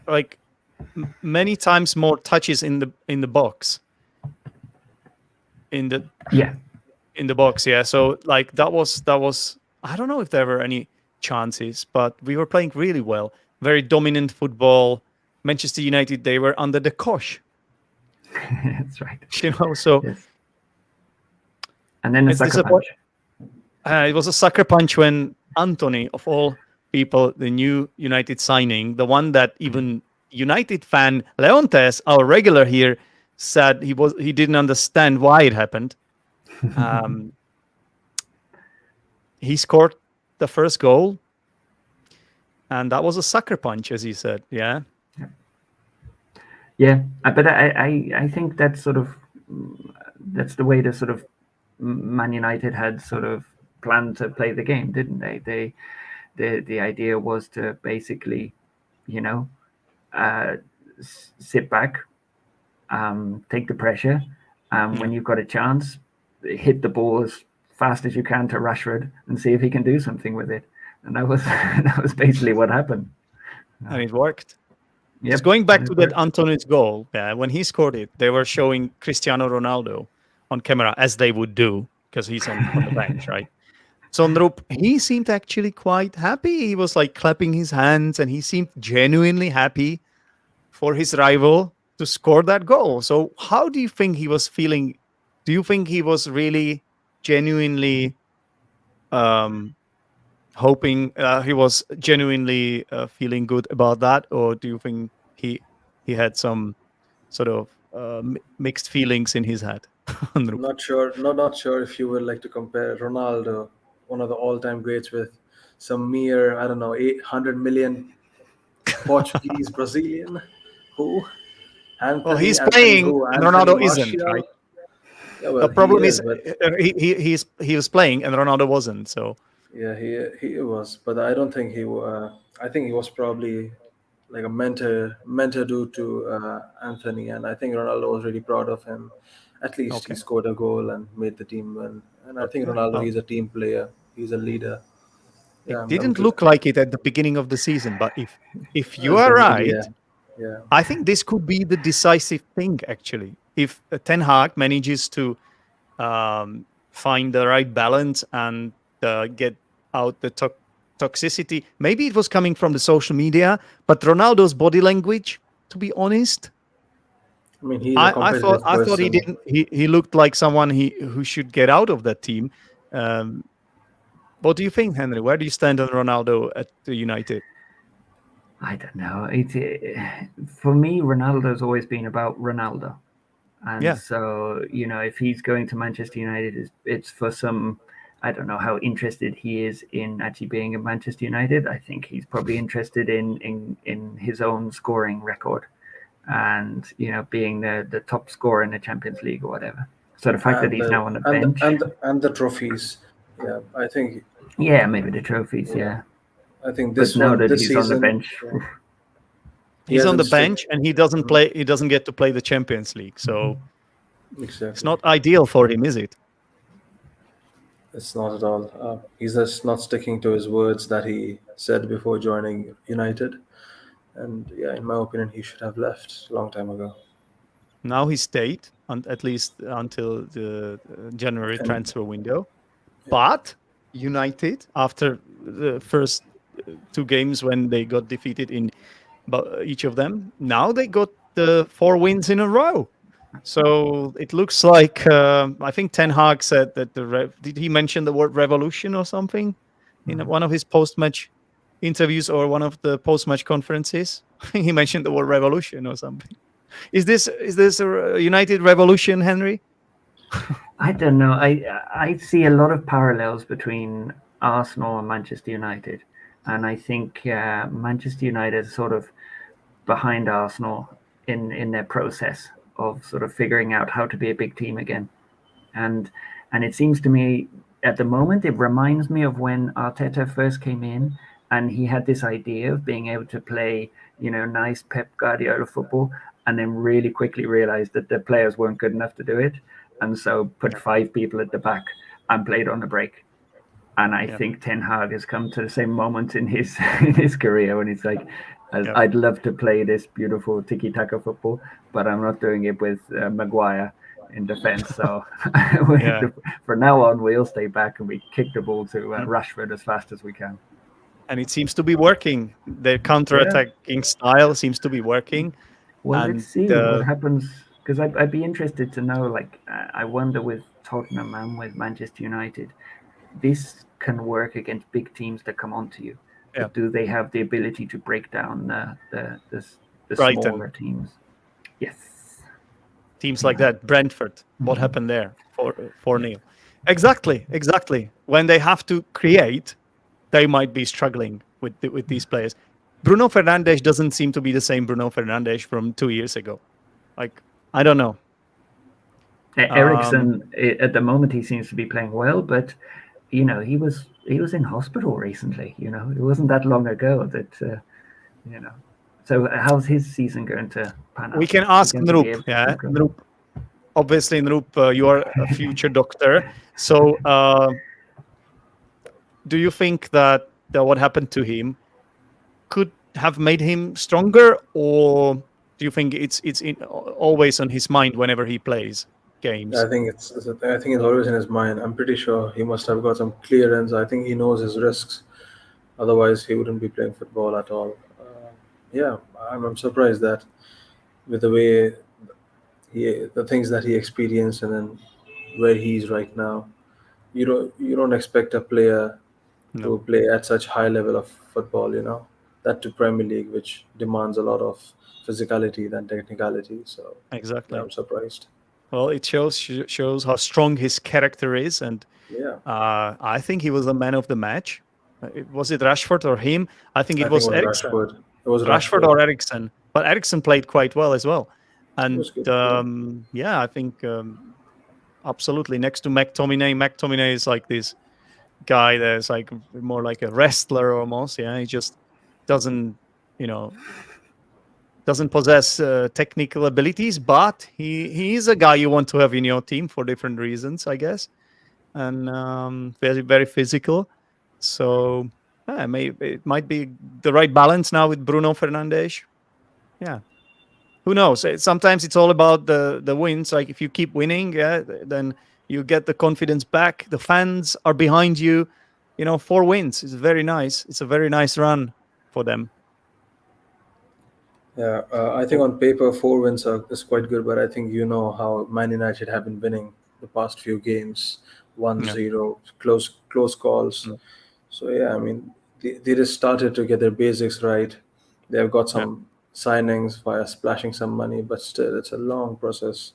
like many times more touches in the box. In the box, yeah. So like that was I don't know if there were any chances, but we were playing really well. Very dominant football. Manchester United, they were under the cosh. That's right. So Yes. And then the it's sucker punch. It was a sucker punch when Anthony, of all people, the new United signing, the one that even United fan Leontes, our regular here, said he didn't understand why it happened. He scored the first goal, and that was a sucker punch, as he said. Yeah. Yeah, but I think that's that's the way the sort of Man United had sort of planned to play the game, didn't they? The idea was to basically, sit back, take the pressure, when you've got a chance, hit the ball as fast as you can to Rashford and see if he can do something with it. And that was that was basically what happened. And it worked. Yep. Just going back to that Anthony's goal, when he scored it, they were showing Cristiano Ronaldo on camera, as they would do, because he's on the bench, right? So Nrup, he seemed actually quite happy. He was like clapping his hands, and he seemed genuinely happy for his rival to score that goal. So how do you think he was feeling? Do you think he was really genuinely hoping, he was genuinely feeling good about that, or do you think he had some sort of mixed feelings in his head? Not sure. Not sure if you would like to compare Ronaldo, one of the all-time greats, with some mere, I don't know, 800 million Portuguese Brazilian who Anthony. Well, he's Anthony playing, who? and Anthony Ronaldo Martial? isn't, right? Yeah, well, The problem he is, but he was playing, and Ronaldo wasn't. So yeah, he was, but I don't think he. I think he was probably like a mentor dude to Anthony, and I think Ronaldo was really proud of him. At least he Okay. scored a goal and made the team win. And I think Ronaldo, he's a team player. He's a leader. Yeah, it didn't look like it at the beginning of the season, but if you At are the right, media, yeah. I think this could be the decisive thing, actually. If Ten Hag manages to find the right balance and get out the toxicity, maybe it was coming from the social media, but Ronaldo's body language, to be honest, I mean, he's a I competitive thought he person. didn't. He looked like someone who should get out of that team. What do you think, Henry? Where do you stand on Ronaldo at the United? I don't know. For me, Ronaldo's always been about Ronaldo, and Yeah. so if he's going to Manchester United, it's for some. I don't know how interested he is in actually being at Manchester United. I think he's probably interested in his own scoring record, and being the top scorer in the Champions League or whatever. So the fact that he's now on the bench, and the trophies. Yeah, I think. yeah, maybe the trophies, yeah. I think But now that this he's season, on the bench, He's on the hasn't bench, and he doesn't play. He doesn't get to play the Champions League, so Exactly. it's not ideal for him, is it? It's not at all. He's just not sticking to his words that he said before joining United. And yeah, in my opinion, he should have left a long time ago. Now he stayed, at least until the January transfer window. But United, after the first two games when they got defeated in each of them, now they got the 4 wins in a row. So it looks like, I think Ten Hag said that did he mention the word revolution or something in one of his post-match interviews or one of the post-match conferences? He mentioned the word revolution or something. Is this a United revolution, Henry? I don't know. I see a lot of parallels between Arsenal and Manchester United, and I think Manchester United is sort of behind Arsenal in their process of sort of figuring out how to be a big team again. And it seems to me at the moment it reminds me of when Arteta first came in and he had this idea of being able to play, nice Pep Guardiola football, and then really quickly realized that the players weren't good enough to do it, and so put 5 people at the back and played on the break. And I think Ten Hag has come to the same moment in his career when he's like, I'd love to play this beautiful tiki-taka football, but I'm not doing it with Maguire in defense. So for now on, we'll stay back and we kick the ball to Rashford as fast as we can. And it seems to be working. Their counter-attacking style seems to be working. Well, let's see what happens. Because I'd be interested to know, like, I wonder with Tottenham and with Manchester United, this can work against big teams that come onto you. But do they have the ability to break down the smaller teams? Yes. Teams like that, Brentford. What happened there? 4-0. Exactly. When they have to create, they might be struggling with these players. Bruno Fernandes doesn't seem to be the same Bruno Fernandes from 2 years ago. Like, I don't know. Eriksen, at the moment, he seems to be playing well, but he was in hospital recently. It wasn't that long ago that So how's his season going to pan out? We can ask Nrup. Nrup. Obviously, Nrup, you are a future doctor. So, do you think that what happened to him could have made him stronger, or do you think it's always on his mind whenever he plays games? I think it's always in his mind. I'm pretty sure he must have got some clearance. I think he knows his risks. Otherwise, he wouldn't be playing football at all. I'm surprised that with the way the things that he experienced and then where he is right now, you don't expect a player to play at such high level of football. That to Premier League, which demands a lot of physicality than technicality. So exactly, I'm surprised. Well, it shows how strong his character is, and I think he was the man of the match. Was it Rashford or him? I think it was Eriksen. It was Rashford or Eriksen, but Eriksen played quite well as well. And I think absolutely next to McTominay. McTominay is like this guy that's like more like a wrestler almost. Yeah, he just doesn't possess technical abilities, but he is a guy you want to have in your team for different reasons, I guess, and very, very physical. So it might be the right balance now with Bruno Fernandes. Yeah, who knows? Sometimes it's all about the wins. Like if you keep winning, then you get the confidence back. The fans are behind you. 4 wins is very nice. It's a very nice run for them. Yeah, I think on paper 4 wins is quite good, but I think how Man United have been winning the past few games, 1-0, close calls. So I mean, they just started to get their basics right. They've got some signings via splashing some money, but still it's a long process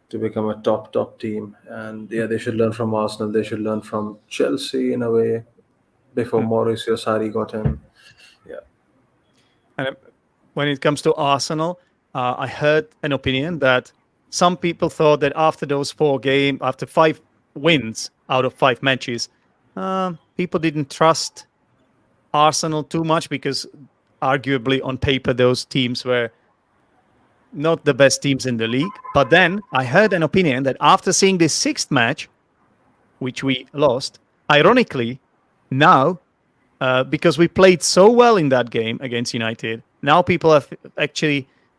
to become a top team. And they should learn from Arsenal. They should learn from Chelsea in a way before Mauricio Sarri got in. Yeah. And when it comes to Arsenal, I heard an opinion that some people thought that after 5 wins out of 5 matches, people didn't trust Arsenal too much because arguably on paper those teams were not the best teams in the league. But then I heard an opinion that after seeing this 6th match, which we lost, ironically, now, because we played so well in that game against United, now people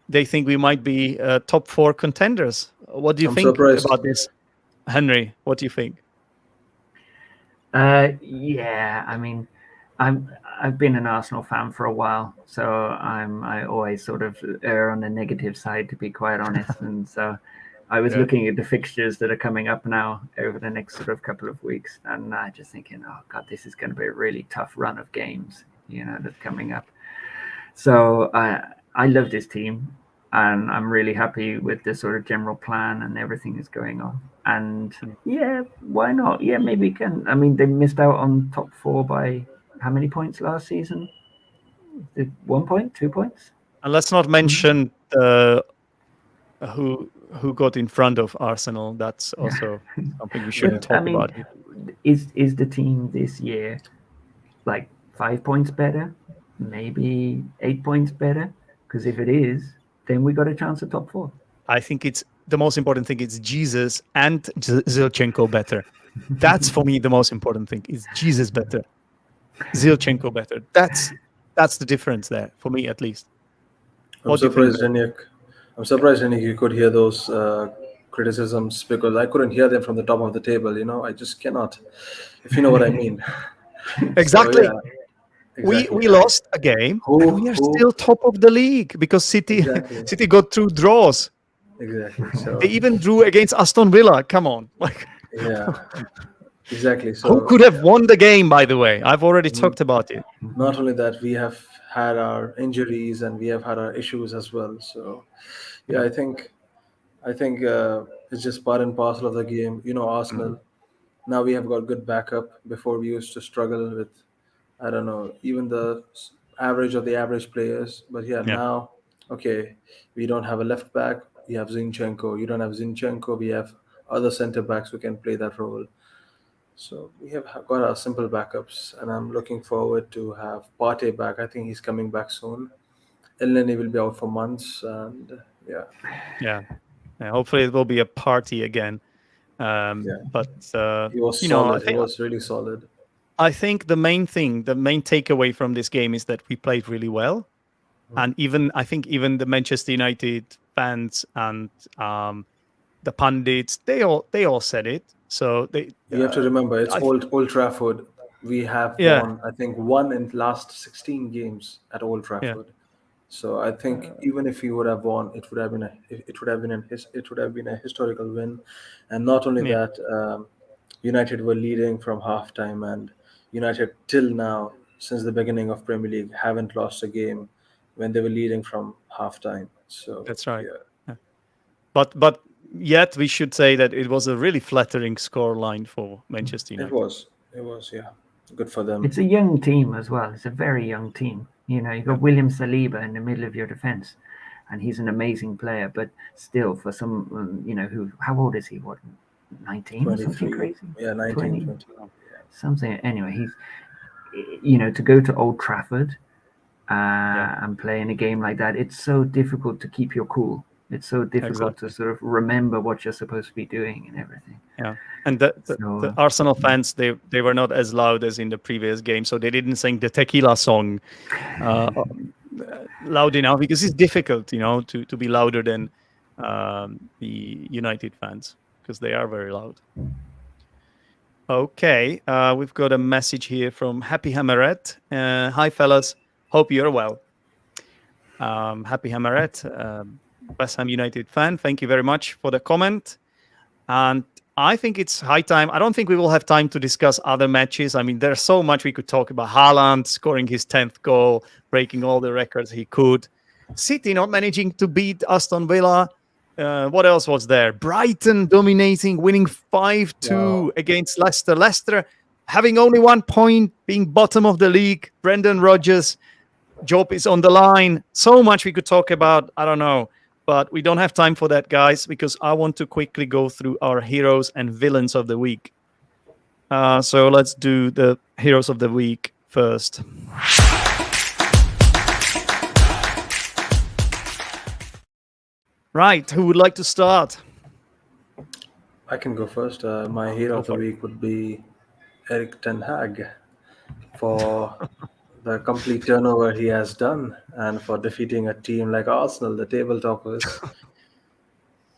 they think we might be top 4 contenders. What do you think about this, Henry? What do you think? I mean, I've been an Arsenal fan for a while, so I always sort of err on the negative side, to be quite honest. And so I was looking at the fixtures that are coming up now over the next sort of couple of weeks, and just thinking, oh God, this is going to be a really tough run of games, that's coming up. So I love this team, and I'm really happy with the sort of general plan and everything that's going on. And why not? Yeah, maybe we can. I mean, they missed out on top 4 by how many points last season? 1 point, 2 points? And let's not mention who got in front of Arsenal. That's also something we shouldn't talk about. Is the team this year like 5 points better? Maybe 8 points better? Because if it is, then we got a chance at top 4. I think it's the most important thing. It's Jesus and Zinchenko better. That's for me the most important thing. Is Jesus better? Zinchenko better? That's the difference there for me, at least. I'm What do you think? surprised, Renik. I'm surprised, Renik, you could hear those criticisms, because I couldn't hear them from the top of the table. I just cannot, if you know what I mean. Exactly. So, yeah, exactly. We lost a game, Who- and we are who- still top of the league because City Exactly. City got 2 draws. Exactly. So, They even drew against Aston Villa. Come on, like yeah, exactly. So, who could have won the game? By the way, I've already talked about it. not only that, we have had our injuries and we have had our issues as well. So, yeah, I think it's just part and parcel of the game. Arsenal. Now we have got good backup. Before we used to struggle with, I don't know, even the average of the average players. But yeah, Yeah. now, okay, we don't have a left back. We have Zinchenko. You don't have Zinchenko. We have other centre backs who can play that role. So we have got our simple backups, and I'm looking forward to have Partey back. I think he's coming back soon. Elneny will be out for months, and yeah. Yeah. Hopefully it will be a party again. But He was you know, I solid. He think was really solid. I think the main takeaway from this game is that we played really well, and I think even the Manchester United fans and the pundits, they all said it. So You have to remember, it's I- Old Trafford. We have Yeah. won, I think, one in the last 16 games at Old Trafford. So I think even if we would have won, it would have been a historical win. And not only Yeah. that, United were leading from halftime, and United till now, since the beginning of Premier League, haven't lost a game when they were leading from halftime. So That's right. yeah. But yet we should say that it was a really flattering scoreline for Manchester It United. was, yeah, good for them. It's a young team as well. It's a very young team. You've got William Saliba in the middle of your defense, and he's an amazing player. But still, for some, how old is he? What, 19 or something 23. crazy? Yeah, 19, 20. 20. Something. Anyway, he's, to go to Old Trafford and play in a game like that, it's so difficult to keep your cool. It's so difficult to sort of remember what you're supposed to be doing and everything. Yeah, and the Arsenal fans, they were not as loud as in the previous game, so they didn't sing the Tequila song loud enough, because it's difficult, to be louder than the United fans, because they are very loud. Okay, we've got a message here from Happy Hammerette. Hi, fellas. Hope you're well. Happy Hammerette, West Ham United fan. Thank you very much for the comment. And I think it's high time. I don't think we will have time to discuss other matches. I mean, there's so much we could talk about. Haaland scoring his 10th goal, breaking all the records he could. City not managing to beat Aston Villa. What else was there? Brighton dominating, winning 5-2 against Leicester. Leicester having only 1 point, being bottom of the league. Brendan Rodgers' job is on the line. So much we could talk about. I don't know. But we don't have time for that, guys, because I want to quickly go through our heroes and villains of the week. So let's do the heroes of the week first. Right, who would like to start? I can go first. My hero of the week would be Erik ten Hag for the complete turnover he has done, and for defeating a team like Arsenal, the table toppers.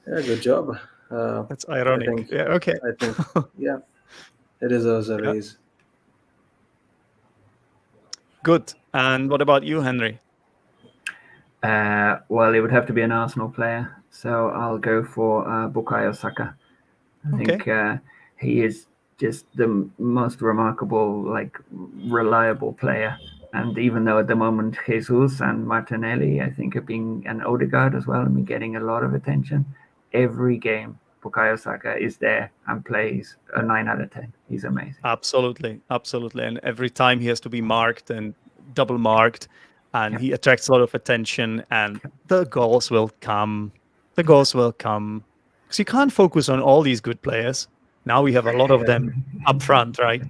Yeah, good job. That's ironic. I think, yeah, it deserves a raise. Good. And what about you, Henry? Well, it would have to be an Arsenal player, so I'll go for Bukayo Saka. I think he is just the most remarkable, reliable player. And even though at the moment Jesus and Martinelli, I think, are being, and Odegaard as well, and getting a lot of attention, every game Bukayo Saka is there and plays a 9 out of 10. He's amazing. Absolutely. And every time he has to be marked and double marked, and he attracts a lot of attention, and the goals will come. Because you can't focus on all these good players. Now we have a lot of them up front, right?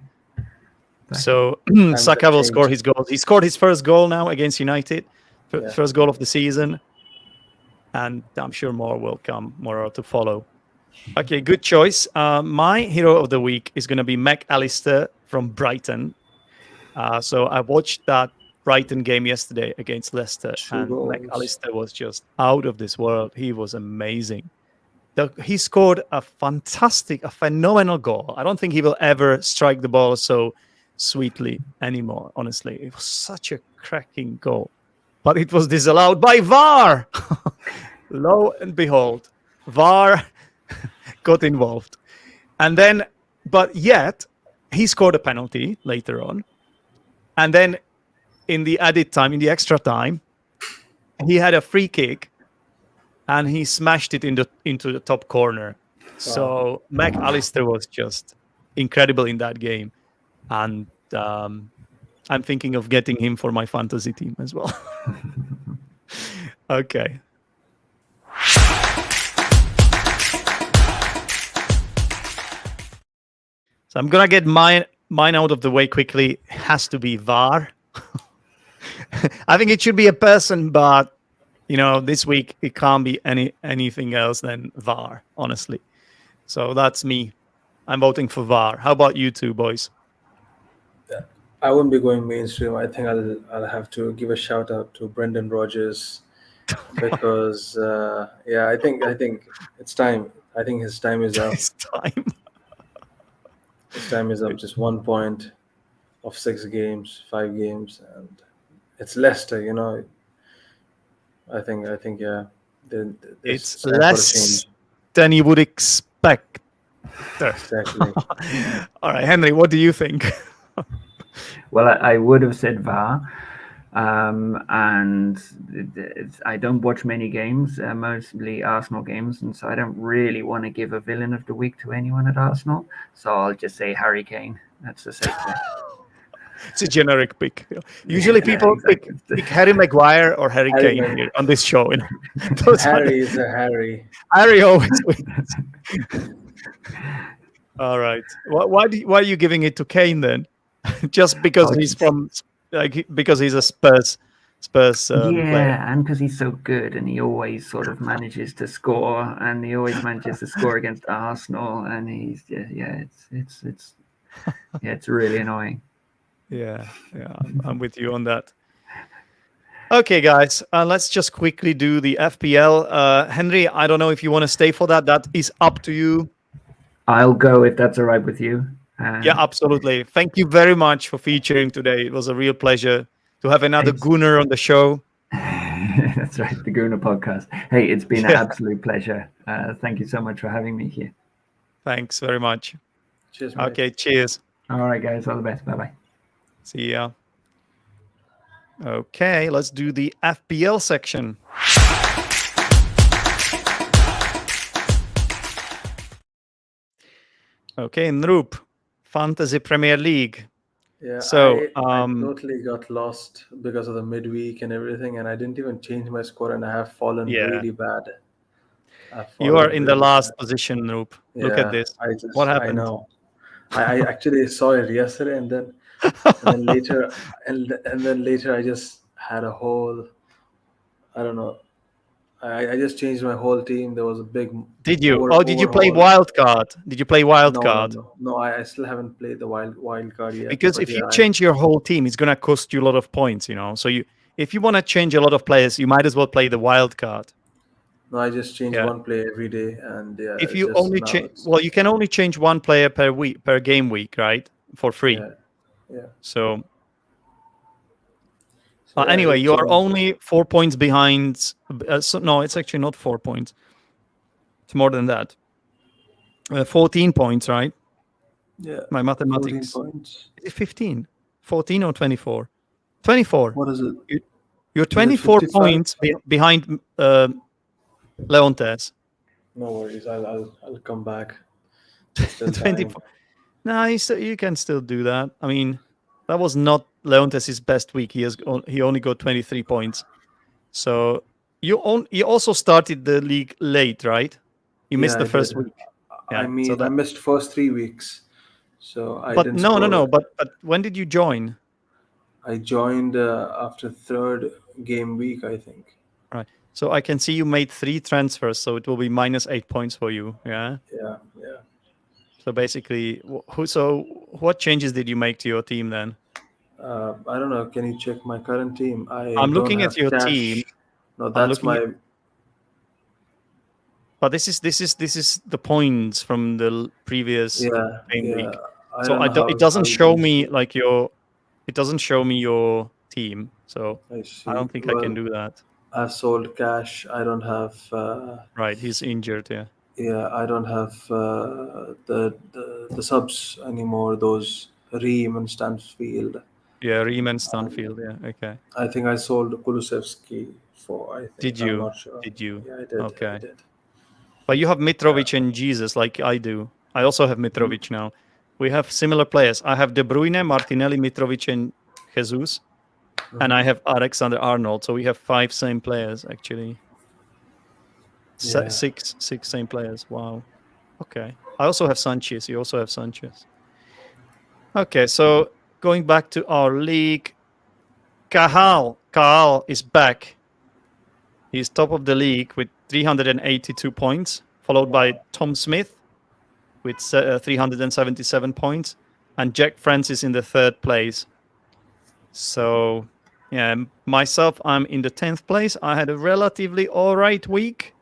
So Saka will score his goals. He scored his first goal now against United, first goal of the season, and I'm sure more will come, more to follow. Okay, good choice. My hero of the week is going to be McAllister from Brighton. So I watched that Brighton game yesterday against Leicester, 2 and goals. McAllister was just out of this world. He was amazing. He scored a phenomenal goal. I don't think he will ever strike the ball so sweetly anymore, honestly. It was such a cracking goal. But it was disallowed by VAR. Lo and behold, VAR got involved. And then, but yet, he scored a penalty later on. And then in the added time, in the extra time, he had a free kick and he smashed it into the top corner. So McAllister was just incredible in that game. And I'm thinking of getting him for my fantasy team as well. Okay. So I'm gonna get mine out of the way quickly. It has to be VAR. I think it should be a person, but this week it can't be anything else than VAR, honestly. So that's me. I'm voting for VAR. How about you two boys? I won't be going mainstream. I think I'll have to give a shout out to Brendan Rodgers because I think it's time. I think his time is up. It's time. His time is up. Just 1 point of 6 games, 5 games, and it's Leicester. I think yeah. It's less than you would expect. Exactly. All right, Henry, what do you think? Well, I would have said VAR, and I don't watch many games, mostly Arsenal games, and so I don't really want to give a villain of the week to anyone at Arsenal. So I'll just say Harry Kane. That's the safe bet. It's a generic pick. Usually people exactly. pick Harry Maguire or Harry Kane here on this show. Harry is a Harry. Harry always wins. All right. Why are you giving it to Kane then? Just because because he's a Spurs player. And because he's so good and he always sort of manages to score, and he always manages to score against Arsenal, and he's it's really annoying. Yeah, I'm with you on that. Okay, guys, let's just quickly do the FPL. Henry, I don't know if you want to stay for that. That is up to you. I'll go if that's all right with you. Yeah, absolutely. Thank you very much for featuring today. It was a real pleasure to have another Gooner on the show. That's right, the Gooner podcast. Hey, it's been an absolute pleasure. Thank you so much for having me here. Thanks very much. Cheers, mate. Okay, cheers. All right, guys, all the best. Bye-bye. See ya. Okay, let's do the FPL section. Okay, Nrup, Fantasy Premier League. Yeah, so I totally got lost because of the midweek and everything, and I didn't even change my score, and I have fallen really bad. You are in the last position, Nrup. Look at this. What happened? I know. I actually saw it yesterday, and then later, and then later, I just had a whole. I don't know. I just changed my whole team. There was a big. Did you? Did you play wild card? Did you play wild card? No, I still haven't played the wild card yet. Because if you change your whole team, it's gonna cost you a lot of points. So if you want to change a lot of players, you might as well play the wild card. No, I just change one player every day, and if you only change, you can only change one player per game week, right? For free. Yeah. So anyway, you are only 4 points behind. No, it's actually not 4 points. It's more than that. 14 points, right? Yeah. My mathematics. 14 points. Is it 15? 14 or 24? 24. What is it? You're 24 points behind Leontes. No worries. I'll come back. 24. No, you can still do that. I mean, that was not Leontes' best week. He only got 23 points. So you also started the league late, right? You missed the first week. Yeah, I missed first 3 weeks. So I didn't. No. But when did you join? I joined after third game week, I think. Right. So I can see you made 3 transfers, so it will be -8 points for you. Yeah. Yeah. So basically, what changes did you make to your team then? I don't know. Can you check my current team? I I'm don't looking at have your cash. team. No, I'm that's looking at, my. but this is the points from the previous Yeah. game week. I So don't know it how doesn't you show managed me to. like it doesn't show me your team. So I I see. don't think I can Well, do that. I've sold cash. I don't have. Right, he's injured. Yeah. Yeah, I don't have the subs anymore. Those Ream and Stansfield. Yeah, Riemann Um, Stanfield. Yeah. Okay. I think I sold Kulusevski for. I Did think I'm you? not sure. Did you? Yeah, I did. I Okay. did. But you have Yeah. Mitrovic and Jesus like I do. I also have Mhm. Mitrovic now. We have similar players. I have De Bruyne, Martinelli, Mitrovic, and Jesus, and I have Alexander Arnold. So we have 5 same players actually. Yeah. Six same players. Wow. Okay. I also have Sanchez. You also have Sanchez. Okay. So going back to our league, Cahal is back. He's top of the league with 382 points, followed by Tom Smith with 377 points, and Jack Francis in the 3rd place. So, yeah, myself, I'm in the 10th place. I had a relatively all right week.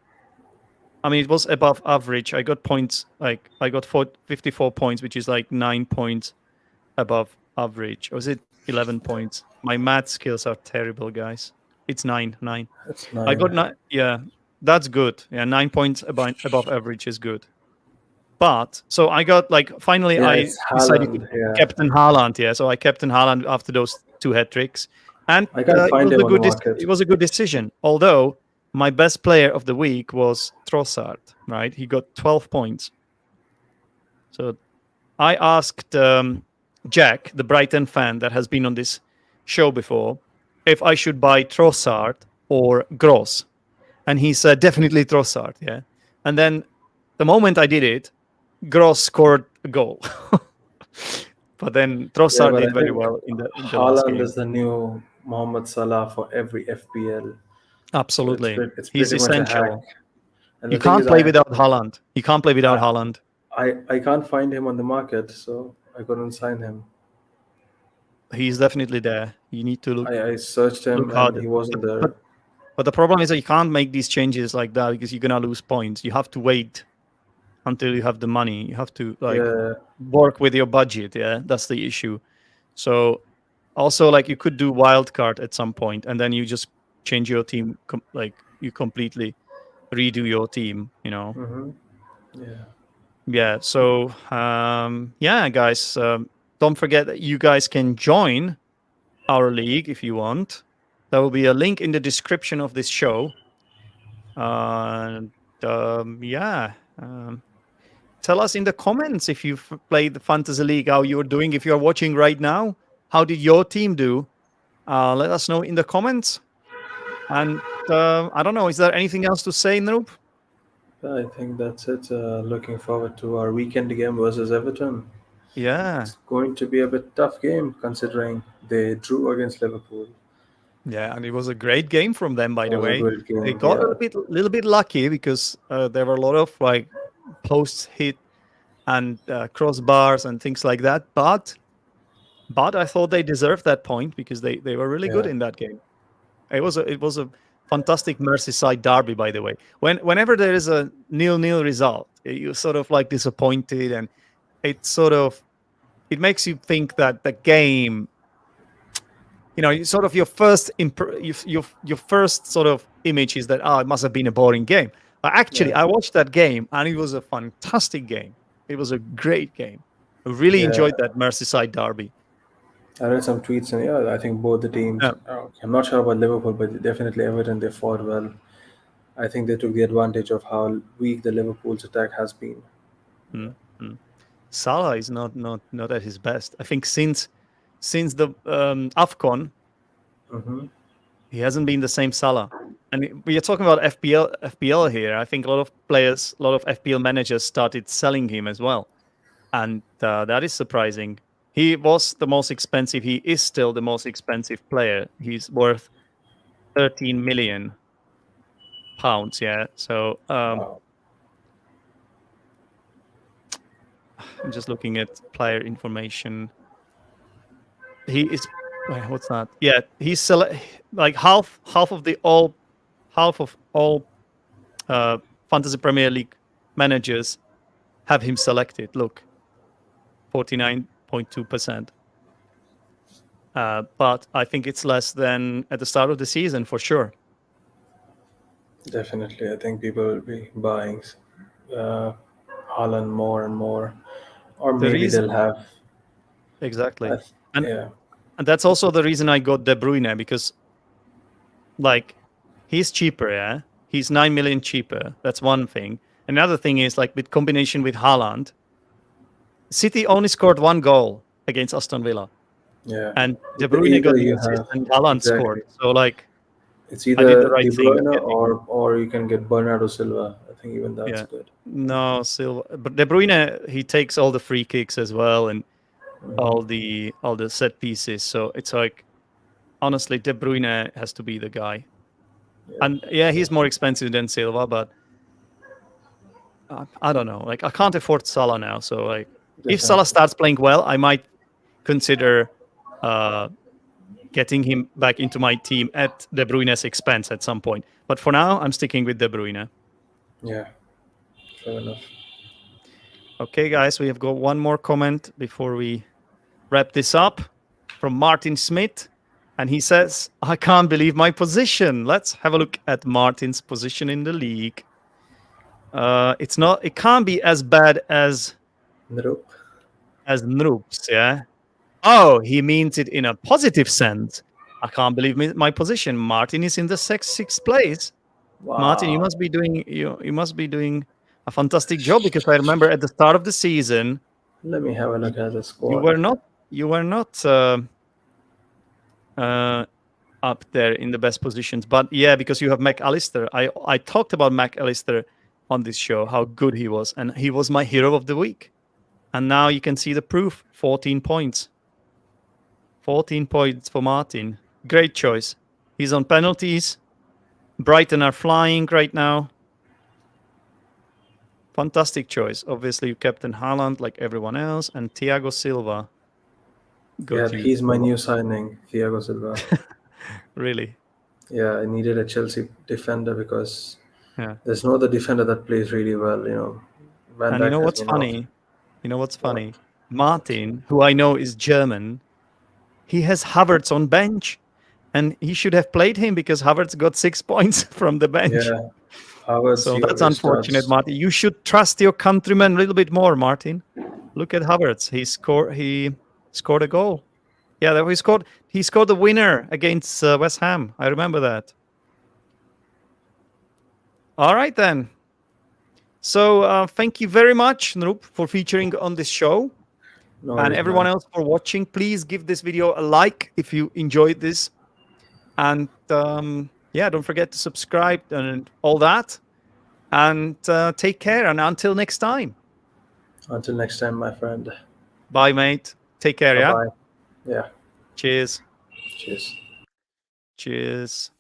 I mean, it was above average. I got points, like, I got 54 points, which is like 9 points above average. Or was it 11 points? My math skills are terrible, guys. It's 9. That's I got 9. 9. Yeah, that's good. Yeah, 9 points above average is good. But so I got like finally Yeah, I it's decided to Haaland. Yeah. captain Haaland. Yeah, so I captain Haaland after those 2 hat tricks, and I can't find him on the market. it was a good decision. Although my best player of the week was Trossard. Right, he got 12 points. So I asked Jack, the Brighton fan that has been on this show before, if I should buy Trossard or Gross, and he said definitely Trossard. Yeah, and then the moment I did it, Gross scored a goal. But then Yeah, Trossard but I did very think well in the last Haaland game. is the new Mohamed Salah for every FPL. So Absolutely. it's He's pretty much a hack. essential. And You the thing can't is, play without Haaland. You can't play without I Haaland. I can't find him on the market, so I couldn't sign him. He's definitely there. You need to I searched him look and harder. he wasn't there. But the problem is that you can't make these changes like that because you're gonna lose points. You have to wait until you have the money. You have to Yeah. work with your budget. Yeah, that's the issue. So also like you could do wildcard at some point and then you just change your team you completely redo your team. Mm-hmm. Yeah. So yeah, guys, don't forget that you guys can join our league if you want. There will be a link in the description of this show. And yeah. Tell us in the comments if you've played the Fantasy League, how you're doing. If you're watching right now, how did your team do? Let us know in the comments. And I don't know, is there anything else to say, Noop? I think that's it. Looking forward to our weekend game versus Everton. Yeah. It's going to be a bit tough game considering they drew against Liverpool. Yeah, and it was a great game from them, by It the was a way. good game. They got Yeah. a little bit lucky because there were a lot of like posts hit and crossbars and things like that. But I thought they deserved that point because they were really good Yeah. in that game. It was a fantastic Merseyside derby, by the way. Whenever there is a 0-0 result, you're sort of like disappointed, and it makes you think that the game, sort of your first your first sort of image is that it must have been a boring game. But actually, Yeah. I watched that game and it was a fantastic game. It was a great game. I really Yeah. enjoyed that Merseyside derby. I read some tweets and yeah, I think both the teams. Yeah. I'm not sure about Liverpool, but definitely Everton. They fought well. I think they took the advantage of how weak the Liverpool's attack has been. Salah is not at his best. I think since the AFCON, Mm-hmm. he hasn't been the same Salah. And we are talking about FPL here. I think a lot of players, a lot of FPL managers started selling him as well. And that is surprising. He was the most expensive. He is still the most expensive player. He's worth 13 million. pounds. Yeah. So Wow. I'm just looking at player information. He is. What's that? Yeah, he's like half of all Fantasy Premier League managers have him selected. Look, 49.2%. But I think it's less than at the start of the season for sure. Definitely, I think people will be buying Haaland more and more, or The maybe reason, they'll have. exactly, I th- and yeah, and that's also the reason I got De Bruyne, because like he's cheaper. Yeah, he's 9 million cheaper. That's one thing. Another thing is like with combination with Haaland, City only scored 1 goal against Aston Villa, yeah. and De Either, Bruyne got either the you assist have and Haaland exactly. scored. So like It's I did the either right De thing. Bruyne Getting, or you can get Bernardo Silva. I think even that's yeah, good. no, Silva, but De Bruyne, he takes all the free kicks as well and all the set pieces. So it's like honestly, De Bruyne has to be the guy. Yeah, And yeah, he's more expensive than Silva, but I don't know. Like I can't afford Salah now. So like if Salah definitely. starts playing well, I might consider getting him back into my team at De Bruyne's expense at some point. But for now, I'm sticking with De Bruyne. Yeah, fair enough. Okay, guys, we have got one more comment before we wrap this up from Martin Smith. And he says, I can't believe my position. Let's have a look at Martin's position in the league. It can't be as bad as Nope. Noobs, yeah? Oh, he means it in a positive sense. I can't believe my position. Martin is in the sixth place. Martin, you Wow. must be doing you must be doing a fantastic job, because I remember at the start of the season Let me have a look at the you squad. were not up there in the best positions. But yeah, because you have McAllister. I talked about McAllister on this show, how good he was, and he was my hero of the week. And now you can see the proof. 14 points. 14 points for Martin. Great choice. He's on penalties. Brighton are flying right now. Fantastic choice. Obviously, you captain Haaland like everyone else, and Thiago Silva. Yeah, Got you. he's my new signing, Thiago Silva. Really? Yeah, I needed a Chelsea defender because Yeah. there's no other defender that plays really well. Van And you Dijk know has what's been off. funny? You know what's What? funny? Martin, who I know is German, he has Havertz on bench, and he should have played him because Havertz got 6 points from the bench. Yeah, Havertz, So he that's always unfortunate, starts. Martin. You should trust your countrymen a little bit more, Martin. Look at Havertz. He scored a goal. Yeah, he scored the winner against West Ham. I remember that. All right then. So thank you very much, Noop, for featuring on this show. No And worries, everyone man. else for watching. Please give this video a like if you enjoyed this. And yeah, don't forget to subscribe and all that. And take care. And until next time. Until next time, my friend. Bye, mate. Take care, Bye yeah? bye. Yeah. Cheers. Cheers. Cheers.